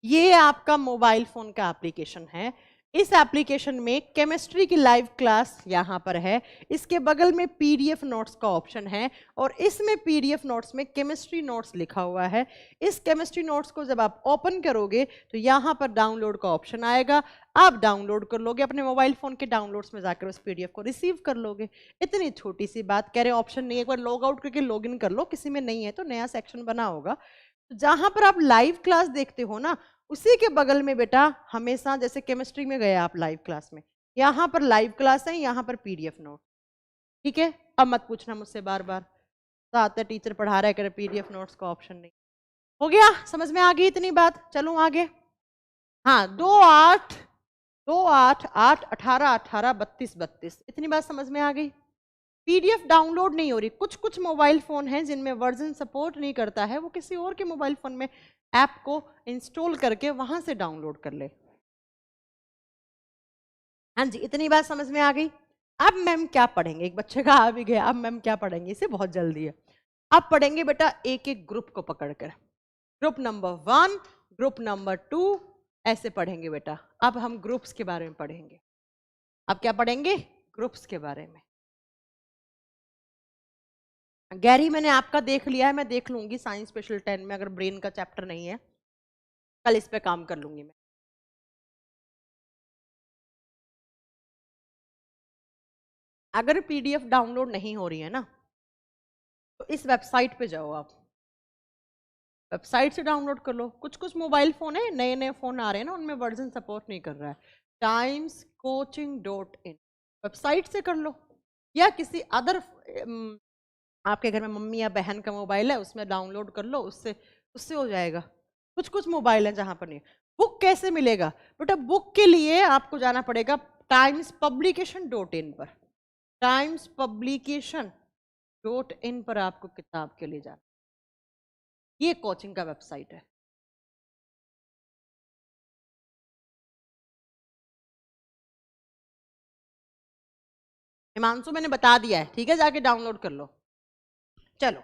ये आपका मोबाइल फोन का एप्लीकेशन है। इस एप्लीकेशन में केमिस्ट्री की लाइव क्लास यहाँ पर है, इसके बगल में पीडीएफ नोट्स का ऑप्शन है, और इसमें पीडीएफ नोट्स में केमिस्ट्री नोट्स लिखा हुआ है। इस केमिस्ट्री नोट्स को जब आप ओपन करोगे तो यहाँ पर डाउनलोड का ऑप्शन आएगा, आप डाउनलोड कर लोगे, अपने मोबाइल फोन के डाउनलोड्स में जाकर उस पीडीएफ को रिसीव कर लोगे। इतनी छोटी सी बात, कह रहे ऑप्शन नहीं है, एक बार लॉग आउट करके लॉग इन कर लो, किसी में नहीं है तो नया सेक्शन बना होगा। जहां पर आप लाइव क्लास देखते हो ना, उसी के बगल में बेटा हमेशा, जैसे केमिस्ट्री में गए आप लाइव क्लास में, यहां पर लाइव क्लास है, यहां पर पीडीएफ नोट। ठीक है, अब मत पूछना मुझसे बार बार, साथ है टीचर पढ़ा रहा है, करे पीडीएफ नोट्स का ऑप्शन नहीं। हो गया, समझ में आ गई इतनी बात? चलो आगे। हाँ, 2 8 2 8 8 18 18 32 32, इतनी बात समझ में आ गई। पीडीएफ डाउनलोड नहीं हो रही, कुछ कुछ मोबाइल फोन हैं जिनमें वर्जन सपोर्ट नहीं करता है, वो किसी और के मोबाइल फोन में ऐप को इंस्टॉल करके वहां से डाउनलोड कर ले। हाँ जी, इतनी बात समझ में आ गई। अब मैम क्या पढ़ेंगे, एक बच्चे का आ भी गया, अब मैम क्या पढ़ेंगे, इसे बहुत जल्दी है। अब पढ़ेंगे बेटा एक एक ग्रुप को पकड़कर, ग्रुप नंबर 1, ग्रुप नंबर 2, ऐसे पढ़ेंगे बेटा। अब हम ग्रुप्स के बारे में पढ़ेंगे। अब क्या पढ़ेंगे, ग्रुप्स के बारे में। गैरी मैंने आपका देख लिया है, मैं देख लूंगी साइंस स्पेशल 10 में, अगर ब्रेन का चैप्टर नहीं है कल इस पे काम कर लूंगी मैं। अगर पीडीएफ डाउनलोड नहीं हो रही है ना, तो इस वेबसाइट पे जाओ, आप वेबसाइट से डाउनलोड कर लो। कुछ कुछ मोबाइल फोन है, नए नए फोन आ रहे हैं ना, उनमें वर्जन सपोर्ट नहीं कर रहा है। timescoaching.in वेबसाइट से कर लो, या किसी अदर आपके घर में मम्मी या बहन का मोबाइल है उसमें डाउनलोड कर लो, उससे उससे हो जाएगा। कुछ कुछ मोबाइल है जहां पर नहीं। बुक कैसे मिलेगा बेटा, बुक के लिए आपको जाना पड़ेगा timespublication.in पर, timespublication.in पर आपको किताब के लिए जाना। ये कोचिंग का वेबसाइट है। हिमांशु मैंने बता दिया है, ठीक है, जाके डाउनलोड कर लो। चलो,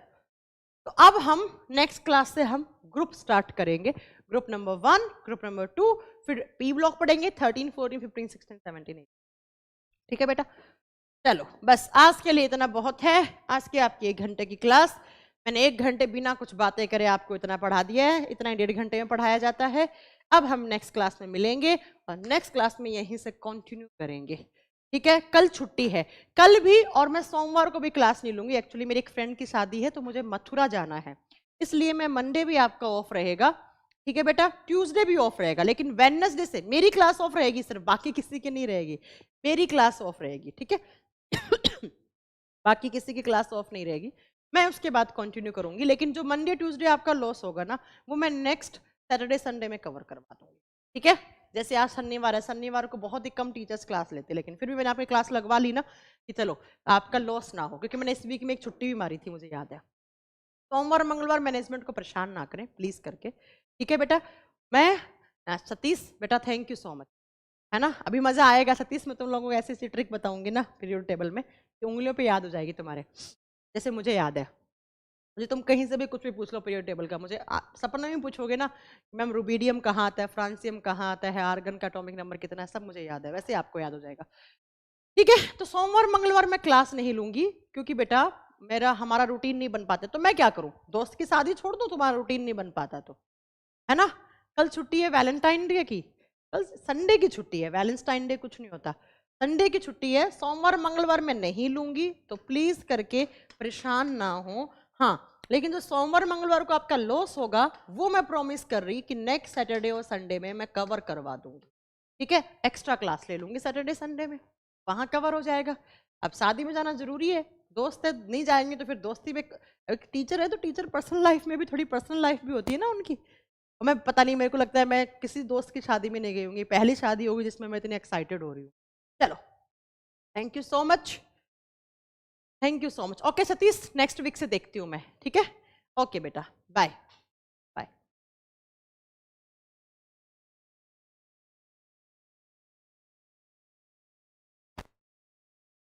तो अब हम नेक्स्ट क्लास से हम ग्रुप स्टार्ट करेंगे। ग्रुप नंबर 1, ग्रुप नंबर 2, फिर पी ब्लॉक पढ़ेंगे 13 14 15 16 17 18। ठीक है बेटा, चलो बस आज के लिए इतना बहुत है। आज की आपकी 1 घंटे की क्लास, मैंने 1 घंटे बिना कुछ बातें करे आपको इतना पढ़ा दिया है, इतना ही 1.5 घंटे में पढ़ाया जाता है। अब हम नेक्स्ट क्लास में मिलेंगे और नेक्स्ट क्लास में यहीं से कंटिन्यू करेंगे। ठीक है, कल छुट्टी है, कल भी, और मैं सोमवार को भी क्लास नहीं लूंगी। एक्चुअली मेरी एक फ्रेंड की शादी है तो मुझे मथुरा जाना है, इसलिए मैं मंडे भी आपका ऑफ रहेगा। ठीक है बेटा, ट्यूसडे भी ऑफ रहेगा, लेकिन वेडनेसडे से मेरी क्लास ऑफ रहेगी, सिर्फ बाकी किसी की नहीं रहेगी, मेरी क्लास ऑफ रहेगी। ठीक है बाकी किसी की क्लास ऑफ नहीं रहेगी, मैं उसके बाद कंटिन्यू करूंगी। लेकिन जो मंडे ट्यूसडे आपका लॉस होगा ना, वो मैं नेक्स्ट सैटरडे संडे में कवर करवा दूंगी। ठीक है, जैसे आज शनिवार है, शनिवार को बहुत ही कम टीचर्स क्लास लेते, लेकिन फिर भी मैंने आपकी क्लास लगवा ली ना कि चलो आपका लॉस ना हो, क्योंकि मैंने इस वीक में एक छुट्टी भी मारी थी, मुझे याद है। सोमवार मंगलवार मैनेजमेंट को परेशान ना करें प्लीज करके, ठीक है बेटा। मैं सतीश बेटा थैंक यू सो मच, है ना। अभी मजा आएगा सतीश, मैं तुम लोगों को ऐसी ऐसी ट्रिक बताऊंगी ना पीरियड टेबल में कि उंगलियों पे याद हो जाएगी तुम्हारे, जैसे मुझे याद है। मुझे तुम कहीं से भी कुछ भी पूछ लो पीरियड टेबल का, मुझे सपना में पूछोगे ना मैम रूबीडियम कहाँ आता है, फ्रांसियम कहाँ आता है, आर्गन का एटॉमिक नंबर कितना है, सब मुझे याद है, वैसे आपको याद हो जाएगा। ठीक है, तो सोमवार मंगलवार मैं क्लास नहीं लूंगी, क्योंकि बेटा हमारा रूटीन नहीं बन पाता। तो मैं क्या करूं, दोस्त की शादी छोड़ दूं, तुम्हारा रूटीन नहीं बन पाता तो, है ना। कल छुट्टी है वैलेंटाइन डे की, कल संडे की छुट्टी है, वैलेंटाइन डे कुछ नहीं होता, संडे की छुट्टी है। सोमवार मंगलवार मैं नहीं लूंगी, तो प्लीज करके परेशान ना हो। हाँ, लेकिन जो सोमवार मंगलवार को आपका लॉस होगा वो मैं प्रॉमिस कर रही कि नेक्स्ट सैटरडे और संडे में मैं कवर करवा दूंगी, ठीक है। एक्स्ट्रा क्लास ले लूंगी सैटरडे संडे में, वहां कवर हो जाएगा। अब शादी में जाना जरूरी है, दोस्त है, नहीं जाएंगे तो फिर दोस्ती में, एक टीचर है तो टीचर पर्सनल लाइफ में भी, थोड़ी पर्सनल लाइफ भी होती है ना उनकी। और मैं पता नहीं, मेरे को लगता है मैं किसी दोस्त की शादी में नहीं गई होंगी, पहली शादी होगी जिसमें मैं इतनी एक्साइटेड हो रही हूँ। चलो, thank you so much, thank you so much. Okay Satish, next week से देखती हूँ मैं, ठीक है। ओके बेटा, बाय।